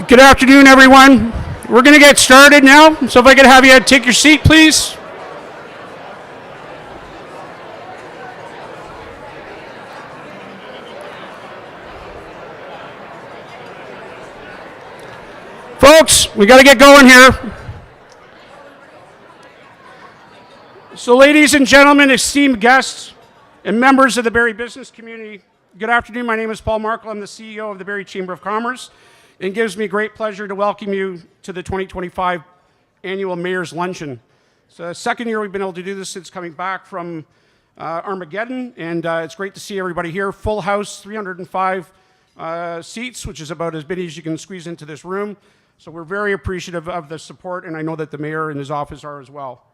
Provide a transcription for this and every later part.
Good afternoon, everyone. We're going to get started now, so if I could have you take your seat, please. Folks, we got to get going here. So, ladies and gentlemen, esteemed guests, and members of the Barrie business community, good afternoon. My name is Paul Markle. I'm the CEO of the Barrie Chamber of Commerce. It gives me great pleasure to welcome you to the 2025 annual Mayor's Luncheon. It's the second year we've been able to do this since coming back from Armageddon, and it's great to see everybody here. Full house, 305 seats, which is about as many as you can squeeze into this room. So we're very appreciative of the support, and I know that the mayor and his office are as well.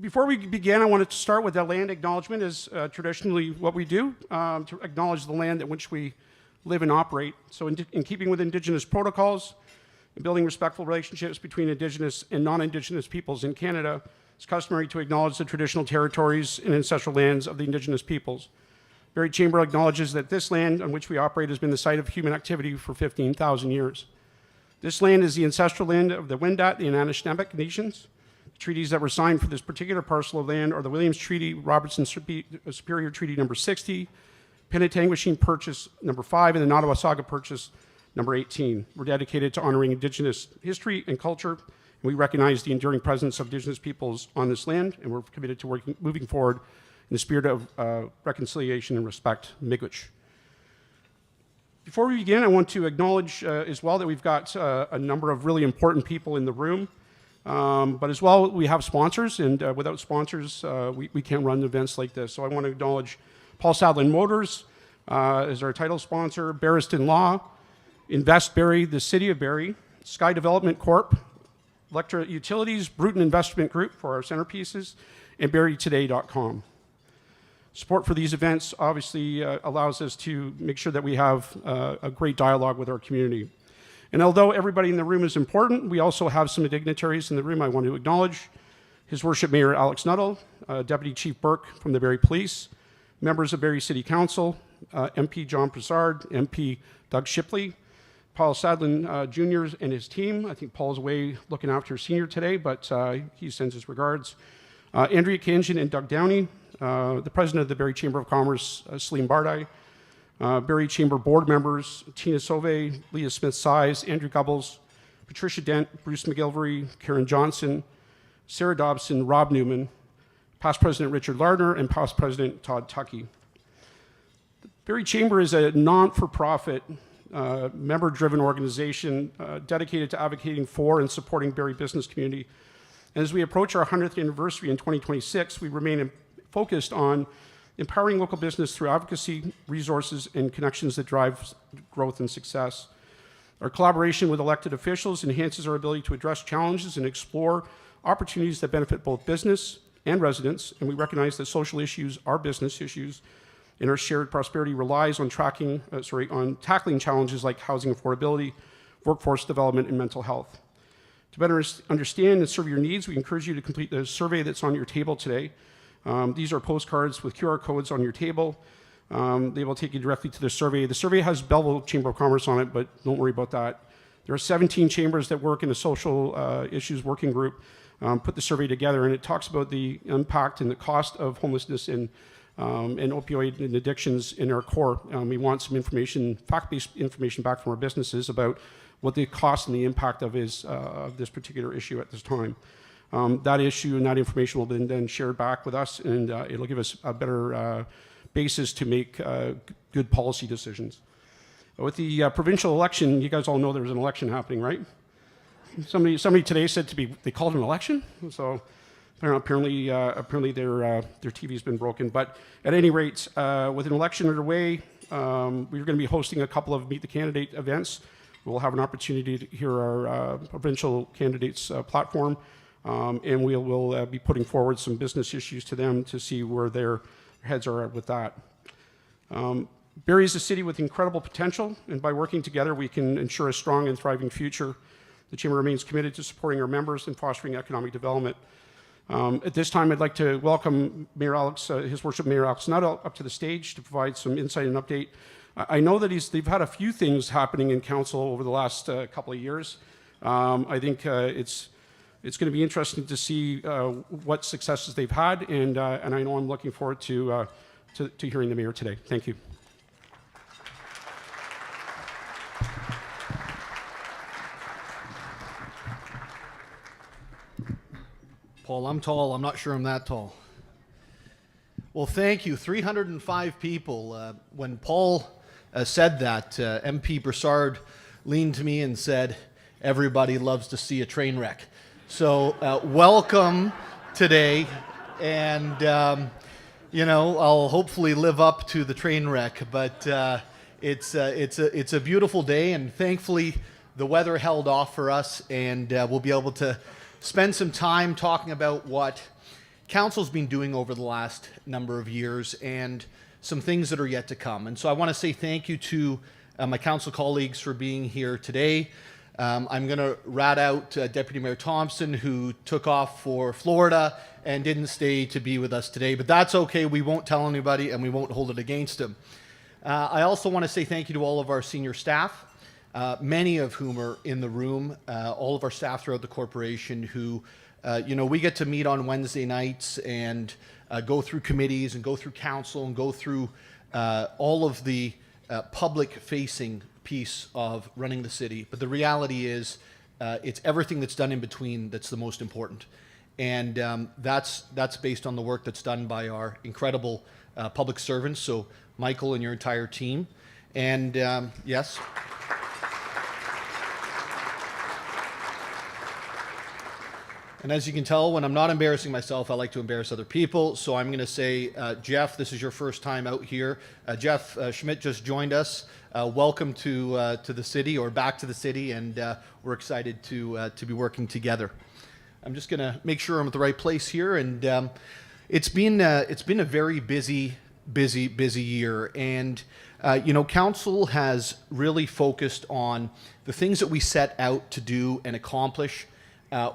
Before we begin, I wanted to start with the land acknowledgement, as traditionally what we do, to acknowledge the land in which we live and operate. So in keeping with Indigenous protocols and building respectful relationships between Indigenous and non-Indigenous peoples in Canada, it's customary to acknowledge the traditional territories and ancestral lands of the Indigenous peoples. Barrie Chamber acknowledges that this land on which we operate has been the site of human activity for 15,000 years. This land is the ancestral land of the Wendat and Anishinaabe nations. The treaties that were signed for this particular parcel of land are the Williams Treaty, Robertson Superior Treaty number 60, Penetanguishene Purchase number 5, and the Nottawasaga Purchase number 18. We're dedicated to honoring Indigenous history and culture, and we recognize the enduring presence of Indigenous peoples on this land, and we're committed to moving forward in the spirit of reconciliation and respect. Miigwech. Before we begin, I want to acknowledge as well that we've got a number of really important people in the room, but as well we have sponsors, and without sponsors we can't run events like this. So I want to acknowledge Paul Sadlon Motors is our title sponsor, Barriston Law, Invest Barrie, the City of Barrie, Sky Development Corp, Electra Utilities, Bruton Investment Group for our centerpieces, and BarrieToday.com. Support for these events obviously allows us to make sure that we have a great dialogue with our community. And although everybody in the room is important, we also have some dignitaries in the room I want to acknowledge. His Worship Mayor Alex Nuttall, Deputy Chief Burke from the Barrie Police, members of Barrie City Council, MP John Broussard, MP Doug Shipley, Paul Sadlon Jr. and his team. I think Paul's away looking after a senior today, but he sends his regards. Andrea Kanjan and Doug Downey, the President of the Barrie Chamber of Commerce, Celine Bardai, Barrie Chamber board members, Tina Sauve, Leah Smith-Size, Andrew Gubbles, Patricia Dent, Bruce McGilvery, Karen Johnson, Sarah Dobson, Rob Newman, past President Richard Lardner, and past President Todd Tuckey. The Barrie Chamber is a non-for-profit, member-driven organization dedicated to advocating for and supporting Barrie business community. And as we approach our 100th anniversary in 2026, we remain focused on empowering local business through advocacy, resources, and connections that drive growth and success. Our collaboration with elected officials enhances our ability to address challenges and explore opportunities that benefit both business and residents, and we recognize that social issues are business issues, and our shared prosperity relies on tackling challenges like housing affordability, workforce development, and mental health. To better understand and serve your needs, we encourage you to complete the survey that's on your table today. These are postcards with QR codes on your table. They will take you directly to the survey. The survey has Belleville Chamber of Commerce on it, but don't worry about that. There are 17 chambers that work in a social issues working group, put the survey together, and it talks about the impact and the cost of homelessness and opioid and addictions in our core. We want some information, fact-based information back from our businesses about what the cost and the impact of this particular issue at this time. That issue and that information will be then shared back with us, and it'll give us a better basis to make good policy decisions. With the provincial election, you guys all know there's an election happening, right? Somebody today said to me, they called it an election? So apparently their TV's been broken. But at any rate, with an election underway, we're going to be hosting a couple of Meet the Candidate events. We'll have an opportunity to hear our provincial candidates' platform, and we'll be putting forward some business issues to them to see where their heads are at with that. Barrie is a city with incredible potential, and by working together, we can ensure a strong and thriving future. The Chamber remains committed to supporting our members and fostering economic development. At this time, I'd like to welcome His Worship Mayor Alex Nuttall up to the stage to provide some insight and update I know that they've had a few things happening in council over the last couple of years. I think it's going to be interesting to see what successes they've had, and I know I'm looking forward to hearing the mayor today. Thank you. Paul, I'm tall. I'm not sure I'm that tall. Well, thank you. 305 people. When Paul said that, MP Broussard leaned to me and said, "Everybody loves to see a train wreck." So welcome today. And, I'll hopefully live up to the train wreck. But it's a beautiful day. And thankfully, the weather held off for us. And we'll be able to spend some time talking about what Council's been doing over the last number of years and some things that are yet to come. And so I want to say thank you to my Council colleagues for being here today. I'm going to rat out Deputy Mayor Thompson, who took off for Florida and didn't stay to be with us today. But that's okay. We won't tell anybody and we won't hold it against him. I also want to say thank you to all of our senior staff. Many of whom are in the room, all of our staff throughout the corporation who, we get to meet on Wednesday nights and go through committees and go through council and go through all of the public-facing piece of running the city. But the reality is it's everything that's done in between that's the most important. And that's based on the work that's done by our incredible public servants, so Michael and your entire team. And yes. And as you can tell, when I'm not embarrassing myself, I like to embarrass other people. So I'm going to say, Jeff, this is your first time out here. Jeff Schmidt just joined us. Welcome to the city, or back to the city, and we're excited to be working together. I'm just going to make sure I'm at the right place here, and it's been a very busy year, and Council has really focused on the things that we set out to do and accomplish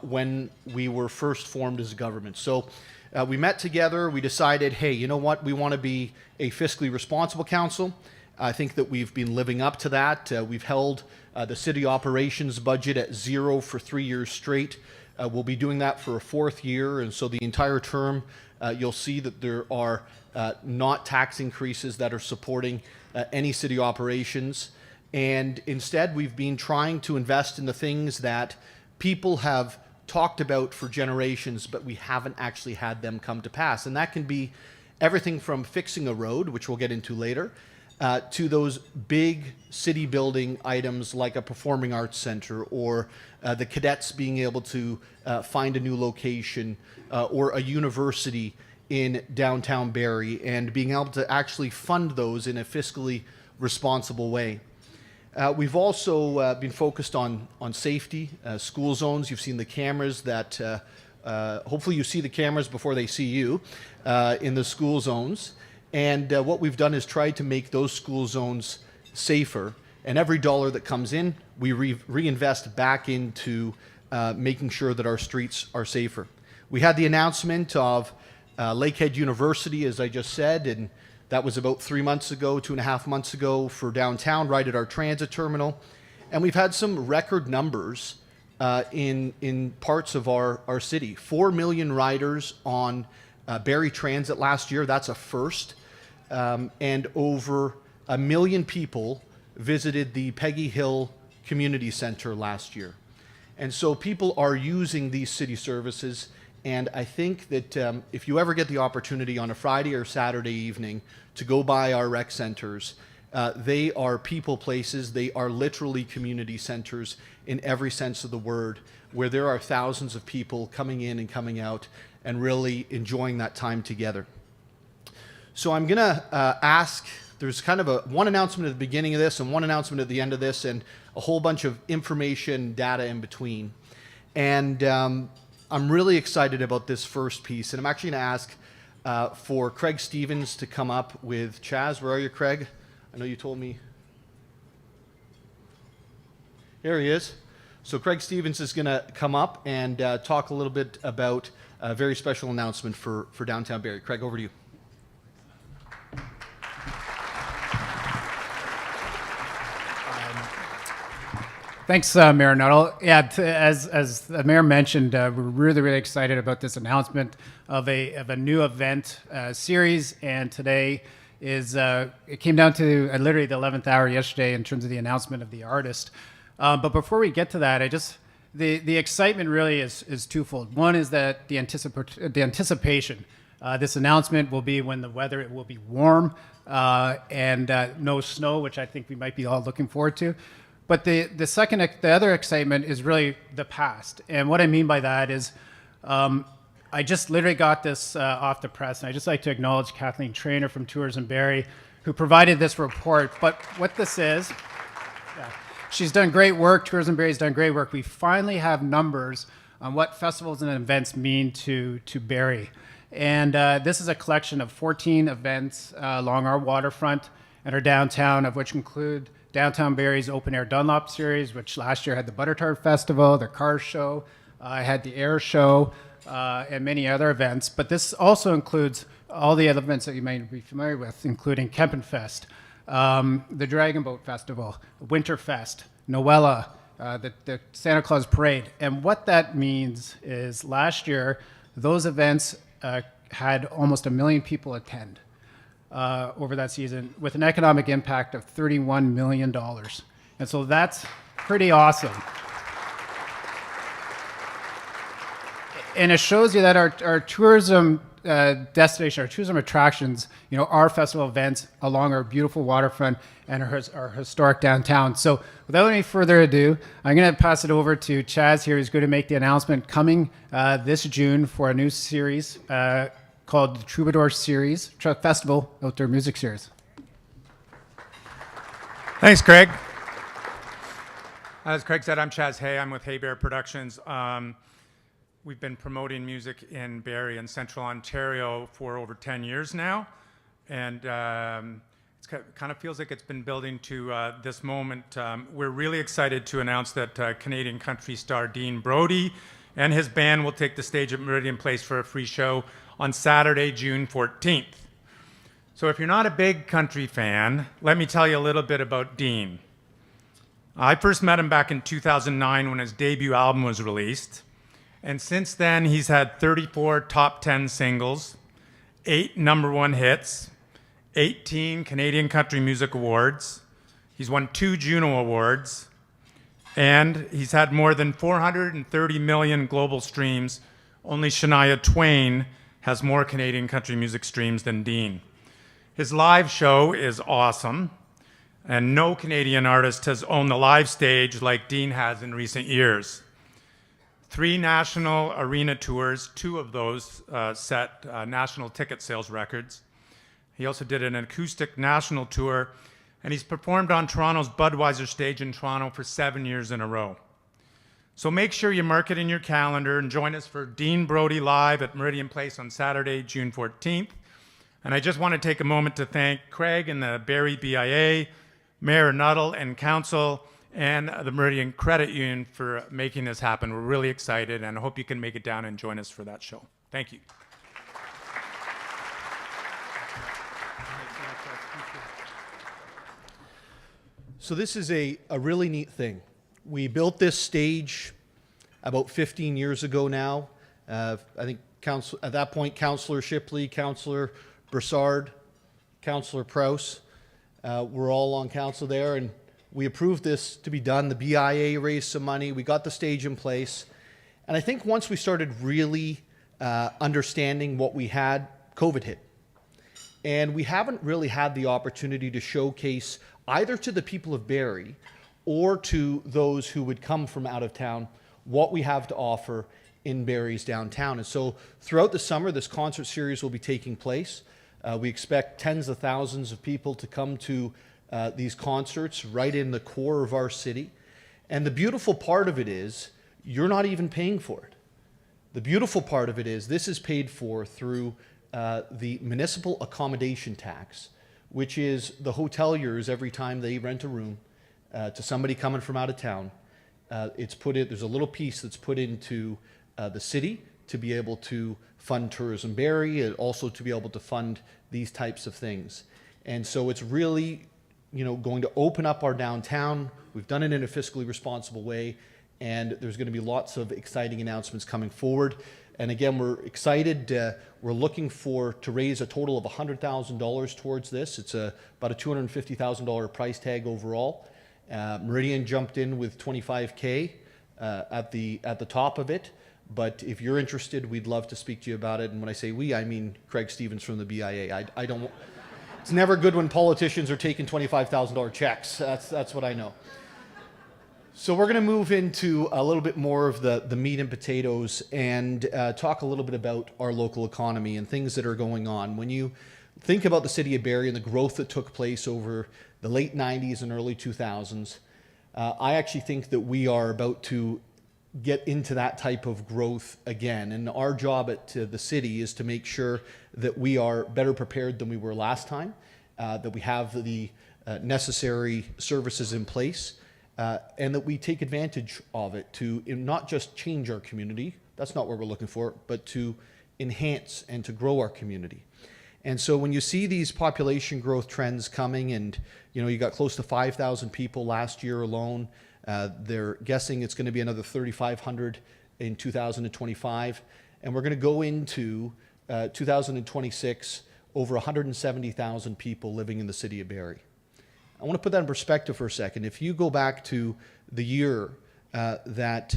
when we were first formed as a government. So we met together, we decided, hey, you know what, we want to be a fiscally responsible council. I think that we've been living up to that. We've held the city operations budget at 0 for 3 years straight. We'll be doing that for a 4th year, and so the entire term you'll see that there are not tax increases that are supporting any city operations. And instead, we've been trying to invest in the things that people have talked about for generations, but we haven't actually had them come to pass. And that can be everything from fixing a road, which we'll get into later, to those big city building items like a performing arts center, or the cadets being able to find a new location, or a university in downtown Barrie, and being able to actually fund those in a fiscally responsible way. We've also been focused on safety, school zones. You've seen the cameras that, hopefully you see the cameras before they see you in the school zones. And what we've done is tried to make those school zones safer. And every dollar that comes in, we reinvest back into making sure that our streets are safer. We had the announcement of Lakehead University, as I just said, and that was about 3 months ago, 2.5 months ago for downtown, right at our transit terminal. And we've had some record numbers in parts of our city. 4 million riders on Barrie Transit last year. That's a first. And over 1 million people visited the Peggy Hill Community Center last year. And so people are using these city services. And I think that if you ever get the opportunity on a Friday or Saturday evening to go by our rec centers, they are people places. They are literally community centers in every sense of the word, where there are thousands of people coming in and coming out and really enjoying that time together. So I'm going to ask, there's kind of one announcement at the beginning of this and one announcement at the end of this, and a whole bunch of information, data in between. And I'm really excited about this first piece, and I'm actually going to ask for Craig Stevens to come up with Chaz. Where are you, Craig? I know you told me. Here he is. So Craig Stevens is going to come up and talk a little bit about a very special announcement for downtown Barrie. Craig, over to you. Thanks, Mayor Nuttall. Yeah, as the mayor mentioned, we're really excited about this announcement of a new event series, and today is it came down to literally the 11th hour yesterday in terms of the announcement of the artist. But before we get to that, the excitement really is twofold. One is that the anticipation. This announcement will be when the weather it will be warm and no snow, which I think we might be all looking forward to. But the other excitement is really the past. And what I mean by that is I just literally got this off the press, and I just like to acknowledge Kathleen Trainer from Tourism Barrie, who provided this report. But what this is, she's done great work. Tourism Barrie's done great work. We finally have numbers on what festivals and events mean to Barrie. And this is a collection of 14 events along our waterfront and our downtown, of which include Downtown Barrie's Open Air Dunlop Series, which last year had the Butter Tart Festival, the Car Show, had the Air Show, and many other events. But this also includes all the other events that you might be familiar with, including Kempenfest, the Dragon Boat Festival, Winterfest, Noella, the Santa Claus Parade. And what that means is last year, those events had almost 1 million people attend over that season with an economic impact of $31 million. And so that's pretty awesome. And it shows you that our tourism destination, our tourism attractions, our festival events along our beautiful waterfront and our historic downtown. So without any further ado, I'm going to pass it over to Chaz here, who's going to make the announcement coming this June for a new series called the Troubadour Series, Festival Outdoor Music Series. Thanks, Craig. As Craig said, I'm Chaz Hay. I'm with Hay Bear Productions. We've been promoting music in Barrie and Central Ontario for over 10 years now. And it kind of feels like it's been building to this moment. We're really excited to announce that Canadian country star Dean Brody and his band will take the stage at Meridian Place for a free show on Saturday, June 14th. So if you're not a big country fan, let me tell you a little bit about Dean. I first met him back in 2009 when his debut album was released. And since then, he's had 34 top 10 singles, 8 #1 hits, 18 Canadian Country Music Awards. He's won 2 Juno Awards, and he's had more than 430 million global streams. Only Shania Twain has more Canadian country music streams than Dean. His live show is awesome, and no Canadian artist has owned the live stage like Dean has in recent years. 3 national arena tours, 2 of those set national ticket sales records. He also did an acoustic national tour, and he's performed on Toronto's Budweiser stage in Toronto for 7 years in a row. So make sure you mark it in your calendar and join us for Dean Brody Live at Meridian Place on Saturday, June 14th. And I just want to take a moment to thank Craig and the Barrie BIA, Mayor Nuttall and Council, and the Meridian Credit Union for making this happen. We're really excited, and I hope you can make it down and join us for that show. Thank you. So this is a really neat thing. We built this stage about 15 years ago now. I think at that point, Councillor Shipley, Councillor Broussard, Councillor Prowse were all on council there, and we approved this to be done. The BIA raised some money. We got the stage in place. And I think once we started really understanding what we had, COVID hit. And we haven't really had the opportunity to showcase either to the people of Barrie or to those who would come from out of town what we have to offer in Barrie's downtown. And so throughout the summer, this concert series will be taking place. We expect tens of thousands of people to come to these concerts right in the core of our city. And the beautiful part of it is you're not even paying for it. The beautiful part of it is this is paid for through the municipal accommodation tax, which is the hoteliers every time they rent a room to somebody coming from out of town. There's a little piece that's put into the city to be able to fund Tourism Barrie and also to be able to fund these types of things. And so it's really going to open up our downtown. We've done it in a fiscally responsible way, and there's going to be lots of exciting announcements coming forward. And again, we're excited. We're looking to raise a total of $100,000 towards this. It's about a $250,000 price tag overall. Meridian jumped in with $25K at the top of it. But if you're interested, we'd love to speak to you about it. And when I say we, I mean Craig Stevens from the BIA. I don't. It's never good when politicians are taking $25,000 checks. That's what I know. So we're going to move into a little bit more of the meat and potatoes and talk a little bit about our local economy and things that are going on. When you think about the city of Barrie and the growth that took place over the late 90s and early 2000s, I actually think that we are about to get into that type of growth again. And our job at the city is to make sure that we are better prepared than we were last time, that we have the necessary services in place, and that we take advantage of it to not just change our community, that's not what we're looking for, but to enhance and to grow our community. And so when you see these population growth trends coming, and you got close to 5,000 people last year alone, they're guessing it's going to be another 3,500 in 2025, and we're going to go into 2026 over 170,000 people living in the city of Barrie. I want to put that in perspective for a second. If you go back to the year that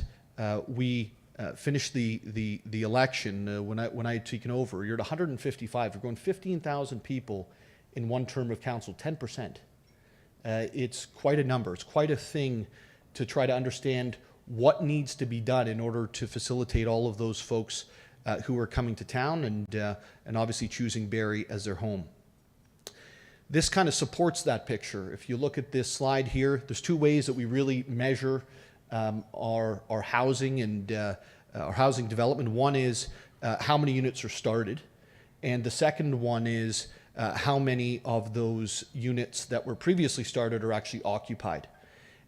we finished the election, when I had taken over, you're at 155. We're going 15,000 people in one term of council, 10%. It's quite a number. It's quite a thing to try to understand what needs to be done in order to facilitate all of those folks who are coming to town and obviously choosing Barrie as their home. This kind of supports that picture. If you look at this slide here, there's two ways that we really measure our housing and our housing development. One is how many units are started, and the second one is how many of those units that were previously started are actually occupied.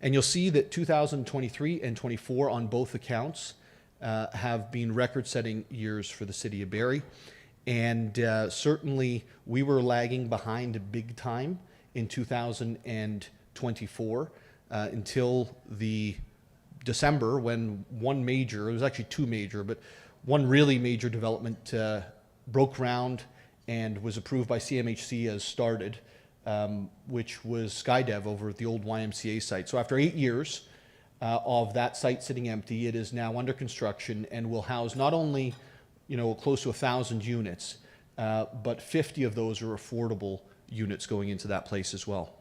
And you'll see that 2023 and 24 on both accounts have been record-setting years for the city of Barrie. And certainly we were lagging behind big time in 2024 until the December, when one major, it was actually two major, but one really major development broke ground and was approved by CMHC as started, which was Skydev over at the old YMCA site. So after 8 years of that site sitting empty, it is now under construction and will house not only close to 1,000 units, but 50 of those are affordable units going into that place as well.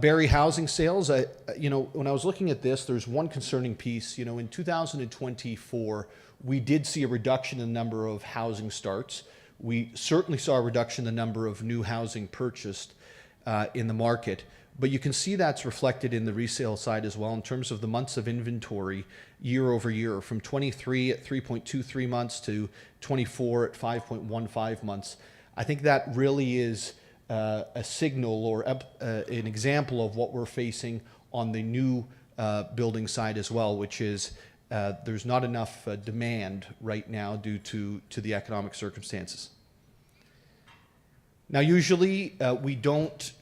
Barrie housing sales, when I was looking at this, there's one concerning piece. In 2024, we did see a reduction in the number of housing starts. We certainly saw a reduction in the number of new housing purchased in the market. But you can see that's reflected in the resale side as well in terms of the months of inventory year over year, from 23 at 3.23 months to 24 at 5.15 months. I think that really is a signal or an example of what we're facing on the new building side as well, which is there's not enough demand right now due to the economic circumstances. Now, usually we don't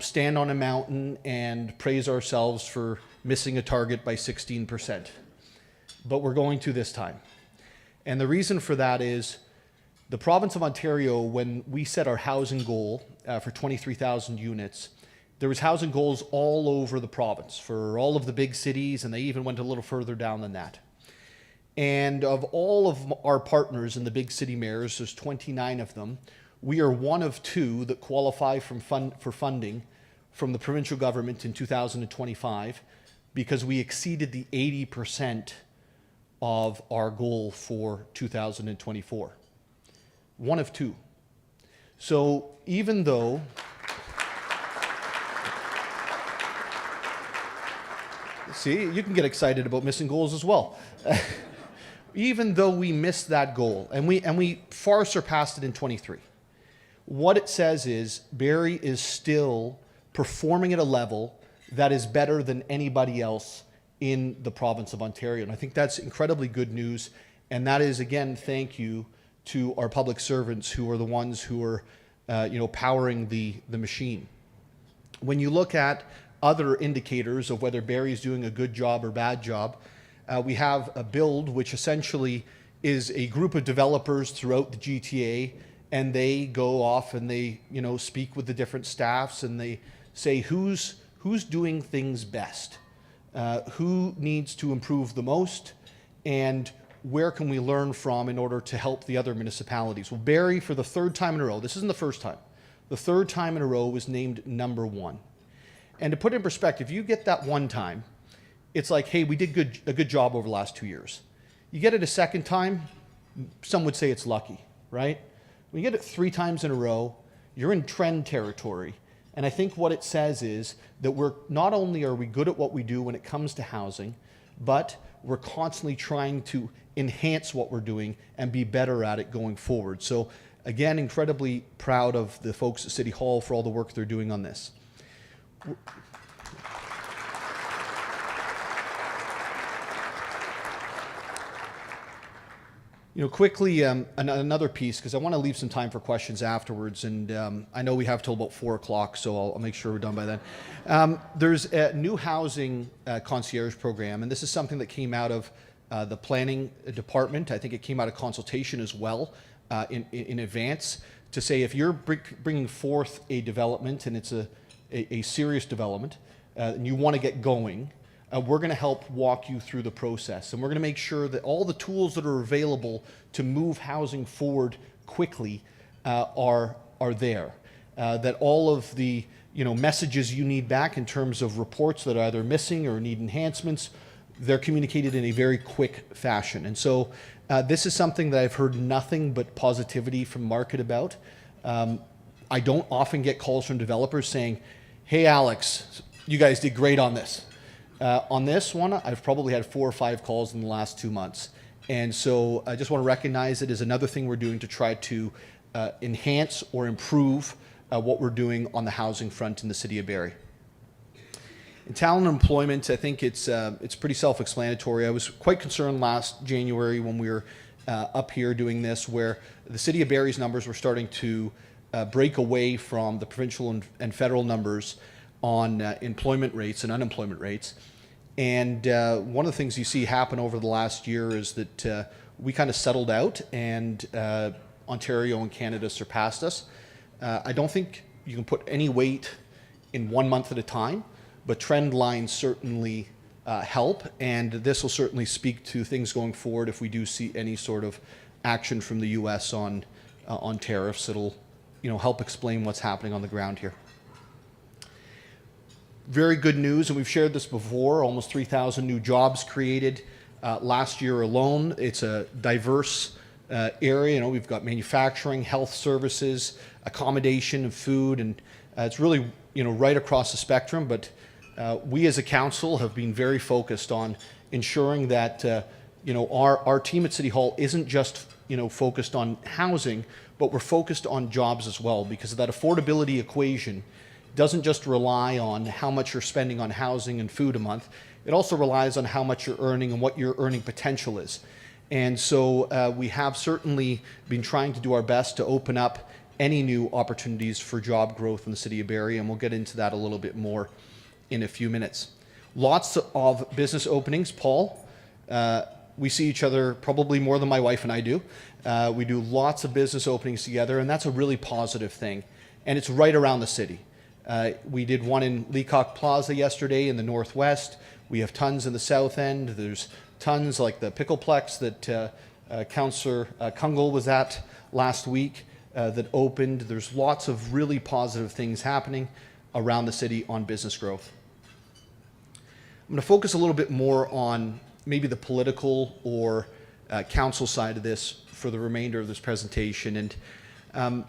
stand on a mountain and praise ourselves for missing a target by 16%. But we're going to this time. And the reason for that is the province of Ontario, when we set our housing goal for 23,000 units, there was housing goals all over the province for all of the big cities, and they even went a little further down than that. And of all of our partners in the big city mayors, there's 29 of them, we are one of two that qualify for funding from the provincial government in 2025 because we exceeded the 80% of our goal for 2024. One of two. So even though see, you can get excited about missing goals as well. Even though we missed that goal, and we far surpassed it in 23, what it says is Barrie is still performing at a level that is better than anybody else in the province of Ontario. And I think that's incredibly good news. And that is, again, thank you to our public servants who are the ones who are powering the machine. When you look at other indicators of whether Barrie's doing a good job or bad job, we have a build, which essentially is a group of developers throughout the GTA, and they go off and they, speak with the different staffs, and they say who's doing things best, who needs to improve the most, and where can we learn from in order to help the other municipalities. Well, Barrie, for the third time in a row, this isn't the first time, the third time in a row was named number one. And to put it in perspective, you get that one time, it's like, hey, we did a good job over the last 2 years. You get it a second time, some would say it's lucky, right? When you get it 3 times in a row, you're in trend territory. And I think what it says is that we're not only are we good at what we do when it comes to housing, but we're constantly trying to enhance what we're doing and be better at it going forward. So again, incredibly proud of the folks at City Hall for all the work they're doing on this. Quickly, another piece, because I want to leave some time for questions afterwards, and I know we have till about 4 o'clock, so I'll make sure we're done by then. There's a new housing concierge program, and this is something that came out of the planning department. I think it came out of consultation as well in advance to say if you're bringing forth a development, and it's a serious development, and you want to get going, we're going to help walk you through the process, and we're going to make sure that all the tools that are available to move housing forward quickly are there. That all of the messages you need back in terms of reports that are either missing or need enhancements, they're communicated in a very quick fashion. And so this is something that I've heard nothing but positivity from market about. I don't often get calls from developers saying, "Hey Alex, you guys did great on this." On this one, I've probably had 4 or 5 calls in the last 2 months. And so I just want to recognize it as another thing we're doing to try to enhance or improve what we're doing on the housing front in the city of Barrie. In talent and employment, I think it's pretty self-explanatory. I was quite concerned last January when we were up here doing this, where the city of Barrie's numbers were starting to break away from the provincial and federal numbers on employment rates and unemployment rates. And one of the things you see happen over the last year is that we kind of settled out, and Ontario and Canada surpassed us. I don't think you can put any weight in 1 month at a time, but trend lines certainly help, and this will certainly speak to things going forward if we do see any sort of action from the U.S. on tariffs. It'll help explain what's happening on the ground here. Very good news, and we've shared this before, almost 3,000 new jobs created last year alone. It's a diverse area. We've got manufacturing, health services, accommodation, and food, and it's really right across the spectrum. But we as a council have been very focused on ensuring that our team at City Hall isn't just focused on housing, but we're focused on jobs as well, because of that affordability equation doesn't just rely on how much you're spending on housing and food a month. It also relies on how much you're earning and what your earning potential is. And so we have certainly been trying to do our best to open up any new opportunities for job growth in the city of Barrie, and we'll get into that a little bit more in a few minutes. Lots of business openings. Paul, we see each other probably more than my wife and I do. We do lots of business openings together, and that's a really positive thing. And it's right around the city. We did one in Leacock Plaza yesterday in the Northwest. We have tons in the South End. There's tons like the Pickleplex that Councillor Kungel was at last week that opened. There's lots of really positive things happening around the city on business growth. I'm going to focus a little bit more on maybe the political or council side of this for the remainder of this presentation. And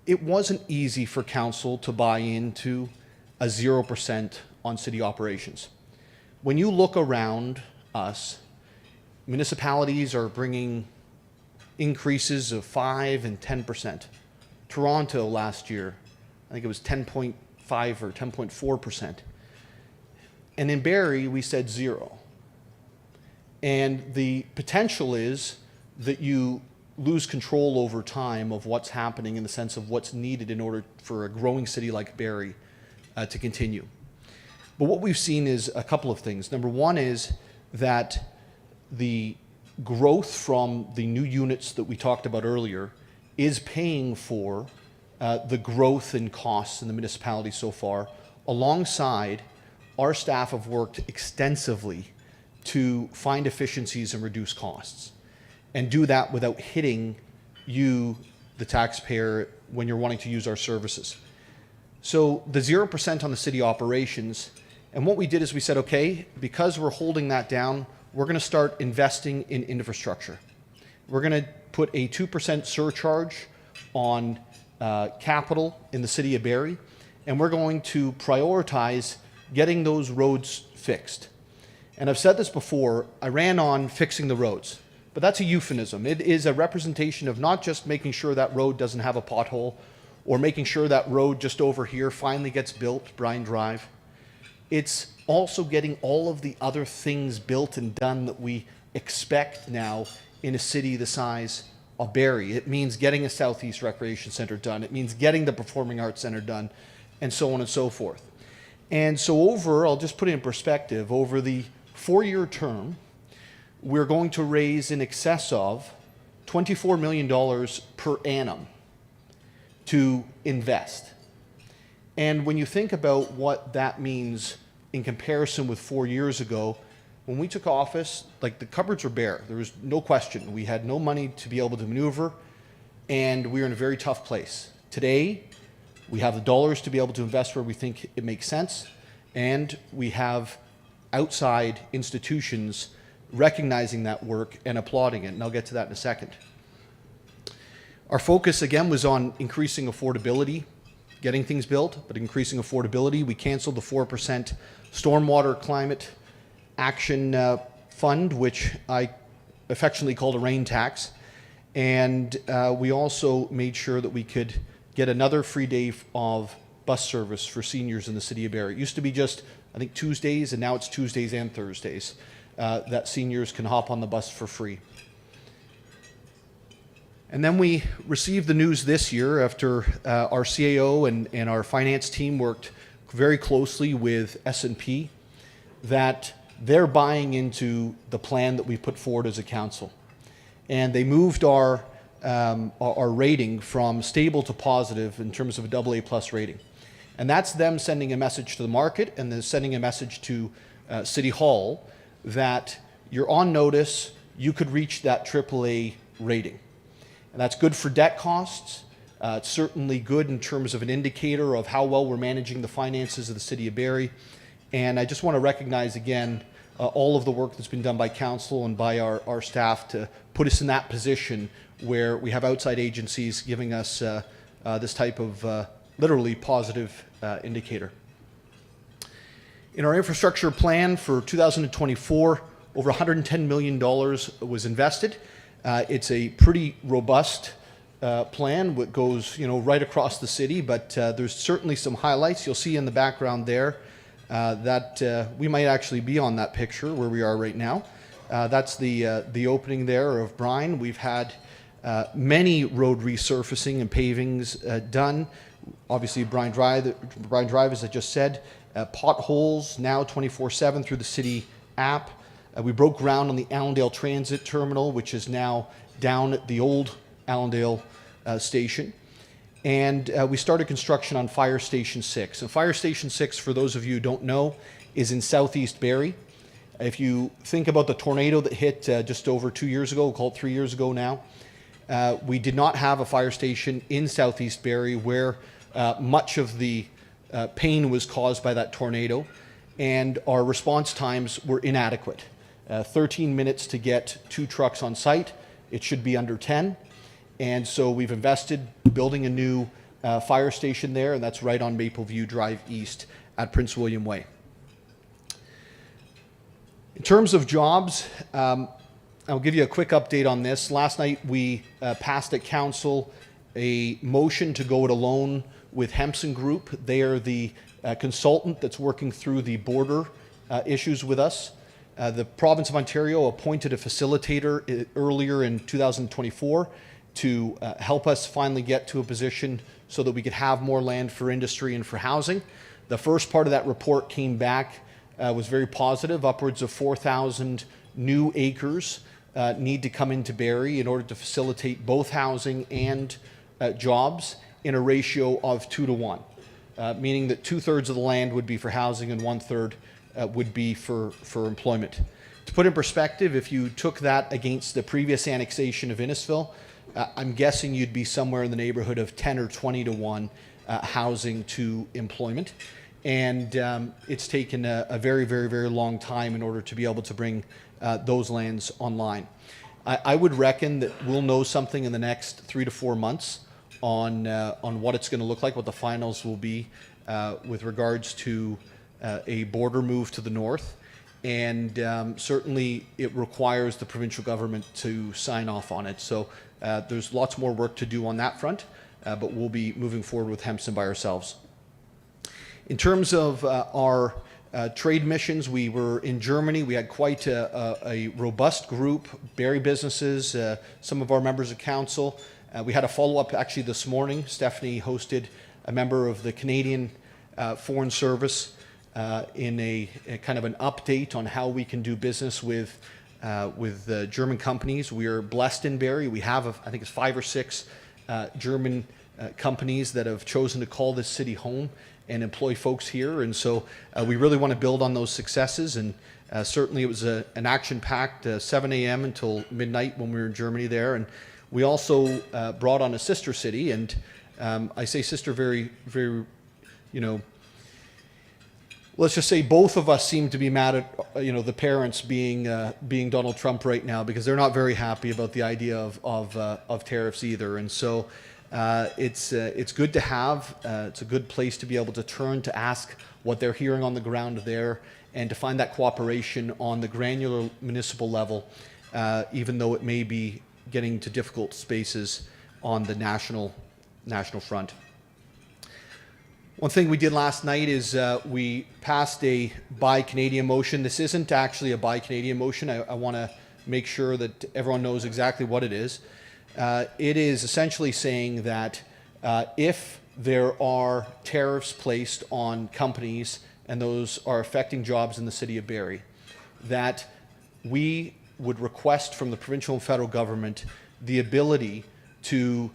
it wasn't easy for council to buy into a 0% on city operations. When you look around us, municipalities are bringing increases of 5 and 10%. Toronto last year, I think it was 10.5 or 10.4%. And in Barrie, we said 0. And the potential is that you lose control over time of what's happening in the sense of what's needed in order for a growing city like Barrie to continue. But what we've seen is a couple of things. Number one is that the growth from the new units that we talked about earlier is paying for the growth in costs in the municipality so far. Alongside, our staff have worked extensively to find efficiencies and reduce costs, and do that without hitting you, the taxpayer, when you're wanting to use our services. So the 0% on the city operations, and what we did is we said, okay, because we're holding that down, we're going to start investing in infrastructure. We're going to put a 2% surcharge on capital in the city of Barrie, and we're going to prioritize getting those roads fixed. And I've said this before, I ran on fixing the roads, but that's a euphemism. It is a representation of not just making sure that road doesn't have a pothole, or making sure that road just over here finally gets built, Bryan Drive. It's also getting all of the other things built and done that we expect now in a city the size of Barrie. It means getting a Southeast Recreation Centre done. It means getting the Performing Arts Centre done, and so on and so forth. And so I'll just put it in perspective, over the 4-year term, we're going to raise in excess of $24 million per annum to invest. And when you think about what that means in comparison with 4 years ago, when we took office, like, the cupboards were bare. There was no question. We had no money to be able to maneuver, and we were in a very tough place. Today, we have the dollars to be able to invest where we think it makes sense, and we have outside institutions recognizing that work and applauding it, and I'll get to that in a second. Our focus, again, was on increasing affordability, getting things built, but increasing affordability. We canceled the 4% Stormwater Climate Action Fund, which I affectionately called a rain tax, and we also made sure that we could get another free day of bus service for seniors in the city of Barrie. It used to be just, I think, Tuesdays, and now it's Tuesdays and Thursdays that seniors can hop on the bus for free. And then we received the news this year after our CAO and our finance team worked very closely with S&P that they're buying into the plan that we put forward as a council. And they moved our rating from stable to positive in terms of a AA+ rating. And that's them sending a message to the market, and then sending a message to City Hall that you're on notice, you could reach that AAA rating. And that's good for debt costs. It's certainly good in terms of an indicator of how well we're managing the finances of the city of Barrie. And I just want to recognize again all of the work that's been done by council and by our staff to put us in that position where we have outside agencies giving us this type of literally positive indicator. In our infrastructure plan for 2024, over $110 million was invested. It's a pretty robust plan that goes, right across the city, but there's certainly some highlights. You'll see in the background there that we might actually be on that picture where we are right now. That's the opening there of Bryan. We've had many road resurfacing and pavings done. Obviously, Bryan Drive, as I just said, potholes now 24/7 through the city app. We broke ground on the Allendale Transit Terminal, which is now down at the old Allendale station. And we started construction on Fire Station 6. And Fire Station 6, for those of you who don't know, is in Southeast Barrie. If you think about the tornado that hit just over 2 years ago, we'll call it 3 years ago now, we did not have a fire station in Southeast Barrie where much of the pain was caused by that tornado, and our response times were inadequate. 13 minutes to get 2 trucks on site. It should be under 10. And so we've invested building a new fire station there, and that's right on Mapleview Drive East at Prince William Way. In terms of jobs, I'll give you a quick update on this. Last night we passed at council a motion to go it alone with Hempson Group. They are the consultant that's working through the border issues with us. The province of Ontario appointed a facilitator earlier in 2024 to help us finally get to a position so that we could have more land for industry and for housing. The first part of that report came back, was very positive. Upwards of 4,000 new acres need to come into Barrie in order to facilitate both housing and jobs in a ratio of 2 to 1, meaning that 2/3 of the land would be for housing and 1/3 would be for employment. To put in perspective, if you took that against the previous annexation of Innisfil, I'm guessing you'd be somewhere in the neighborhood of 10 or 20 to 1 housing to employment. And it's taken a very, very, very long time in order to be able to bring those lands online. I would reckon that we'll know something in the next 3 to 4 months on what it's going to look like, what the finals will be with regards to a border move to the north. And certainly it requires the provincial government to sign off on it. So there's lots more work to do on that front, but we'll be moving forward with Hempstead by ourselves. In terms of our trade missions, we were in Germany. We had quite a robust group, Barrie businesses, some of our members of council. We had a follow-up actually this morning. Stephanie hosted a member of the Canadian Foreign Service in a kind of an update on how we can do business with German companies. We are blessed in Barrie. We have, I think it's 5 or 6 German companies that have chosen to call this city home and employ folks here. And so we really want to build on those successes. And certainly it was an action-packed 7 a.m. until midnight when we were in Germany there. And we also brought on a sister city. And I say sister very, very, let's just say both of us seem to be mad at, the parents being Donald Trump right now, because they're not very happy about the idea of tariffs either. And so it's good to have. It's a good place to be able to turn to ask what they're hearing on the ground there, and to find that cooperation on the granular municipal level, even though it may be getting to difficult spaces on the national front. One thing we did last night is we passed a Buy Canadian motion. This isn't actually a Buy Canadian motion. I want to make sure that everyone knows exactly what it is. It is essentially saying that if there are tariffs placed on companies and those are affecting jobs in the city of Barrie, that we would request from the provincial and federal government the ability to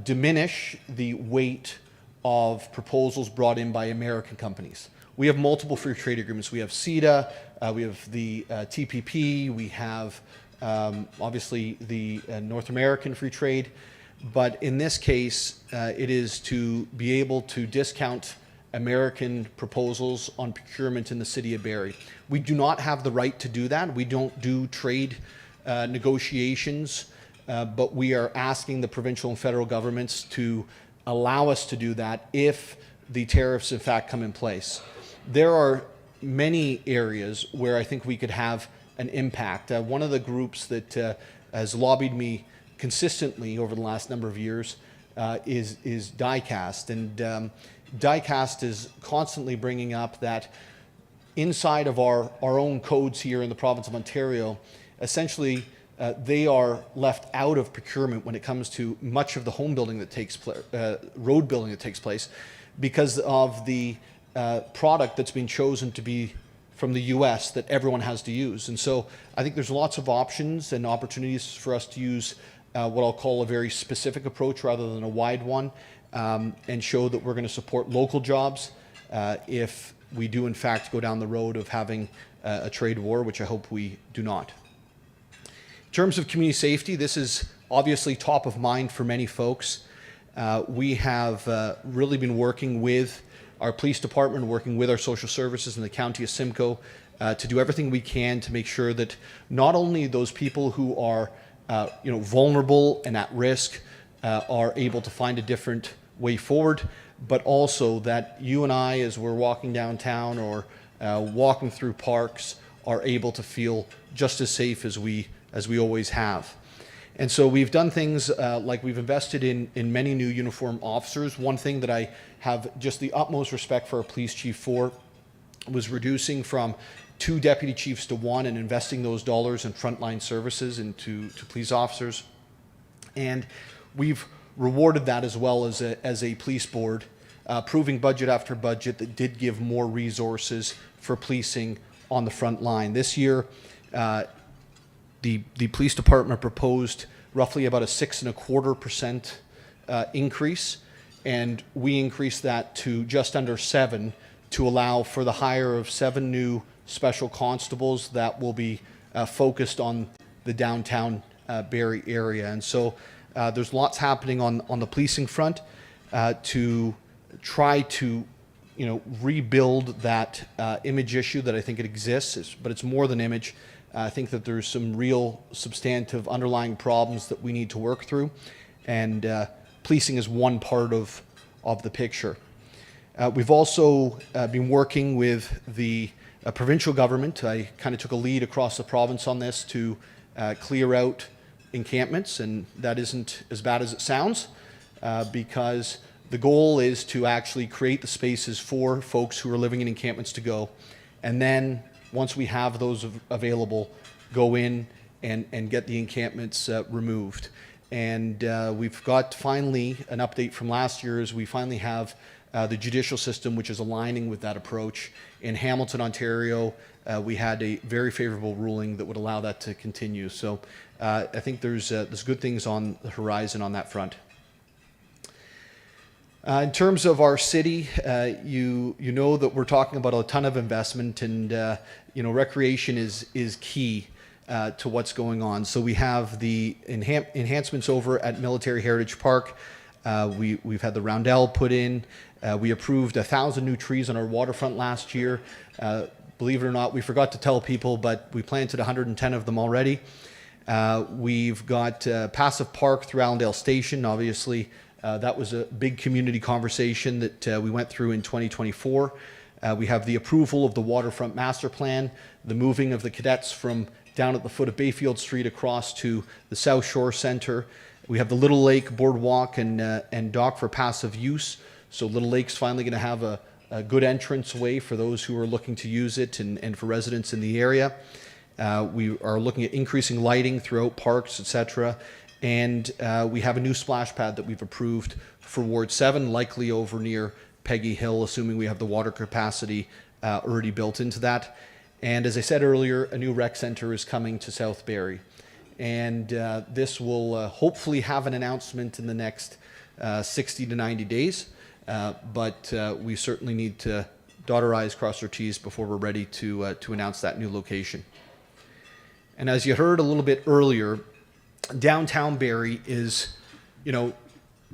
diminish the weight of proposals brought in by American companies. We have multiple free trade agreements. We have CETA, we have the TPP, we have obviously the North American free trade, but in this case, it is to be able to discount American proposals on procurement in the city of Barrie. We do not have the right to do that. We don't do trade negotiations, but we are asking the provincial and federal governments to allow us to do that if the tariffs in fact come in place. There are many areas where I think we could have an impact. One of the groups that has lobbied me consistently over the last number of years is DieCast, and DieCast is constantly bringing up that inside of our own codes here in the province of Ontario, essentially they are left out of procurement when it comes to much of the home building that takes place, road building that takes place, because of the product that's been chosen to be from the US that everyone has to use. And so I think there's lots of options and opportunities for us to use what I'll call a very specific approach rather than a wide one, and show that we're going to support local jobs if we do in fact go down the road of having a trade war, which I hope we do not. In terms of community safety, this is obviously top of mind for many folks. We have really been working with our police department, working with our social services in the county of Simcoe to do everything we can to make sure that not only those people who are vulnerable and at risk are able to find a different way forward, but also that you and I, as we're walking downtown or walking through parks, are able to feel just as safe as we always have. And so we've done things like we've invested in many new uniformed officers. One thing that I have just the utmost respect for our police chief for was reducing from 2 deputy chiefs to 1 and investing those dollars in frontline services into police officers. And we've rewarded that as well as a police board, approving budget after budget that did give more resources for policing on the front line. This year, the police department proposed roughly about a 6.25% increase, and we increased that to just under 7 to allow for the hire of 7 new special constables that will be focused on the downtown Barrie area. And so there's lots happening on the policing front to try to rebuild that image issue that I think it exists, but it's more than image. I think that there's some real substantive underlying problems that we need to work through, and policing is one part of the picture. We've also been working with the provincial government. I kind of took a lead across the province on this to clear out encampments, and that isn't as bad as it sounds, because the goal is to actually create the spaces for folks who are living in encampments to go, and then once we have those available, go in and get the encampments removed. And we've got finally an update from last year is we finally have the judicial system, which is aligning with that approach. In Hamilton, Ontario, we had a very favorable ruling that would allow that to continue. So I think there's good things on the horizon on that front. In terms of our city, you know that we're talking about a ton of investment, and recreation is key to what's going on. So we have the enhancements over at Military Heritage Park. We've had the roundel put in. We approved 1,000 new trees on our waterfront last year. Believe it or not, we forgot to tell people, but we planted 110 of them already. We've got Passive Park through Allendale Station. Obviously, that was a big community conversation that we went through in 2024. We have the approval of the waterfront master plan, the moving of the cadets from down at the foot of Bayfield Street across to the South Shore Center. We have the Little Lake Boardwalk and dock for passive use. So Little Lake's finally going to have a good entrance way for those who are looking to use it and for residents in the area. We are looking at increasing lighting throughout parks, etc. And we have a new splash pad that we've approved for Ward 7, likely over near Peggy Hill, assuming we have the water capacity already built into that. And as I said earlier, a new rec center is coming to South Barrie. And this will hopefully have an announcement in the next 60 to 90 days. But we certainly need to dot our I's, cross our T's before we're ready to announce that new location. And as you heard a little bit earlier, downtown Barrie is,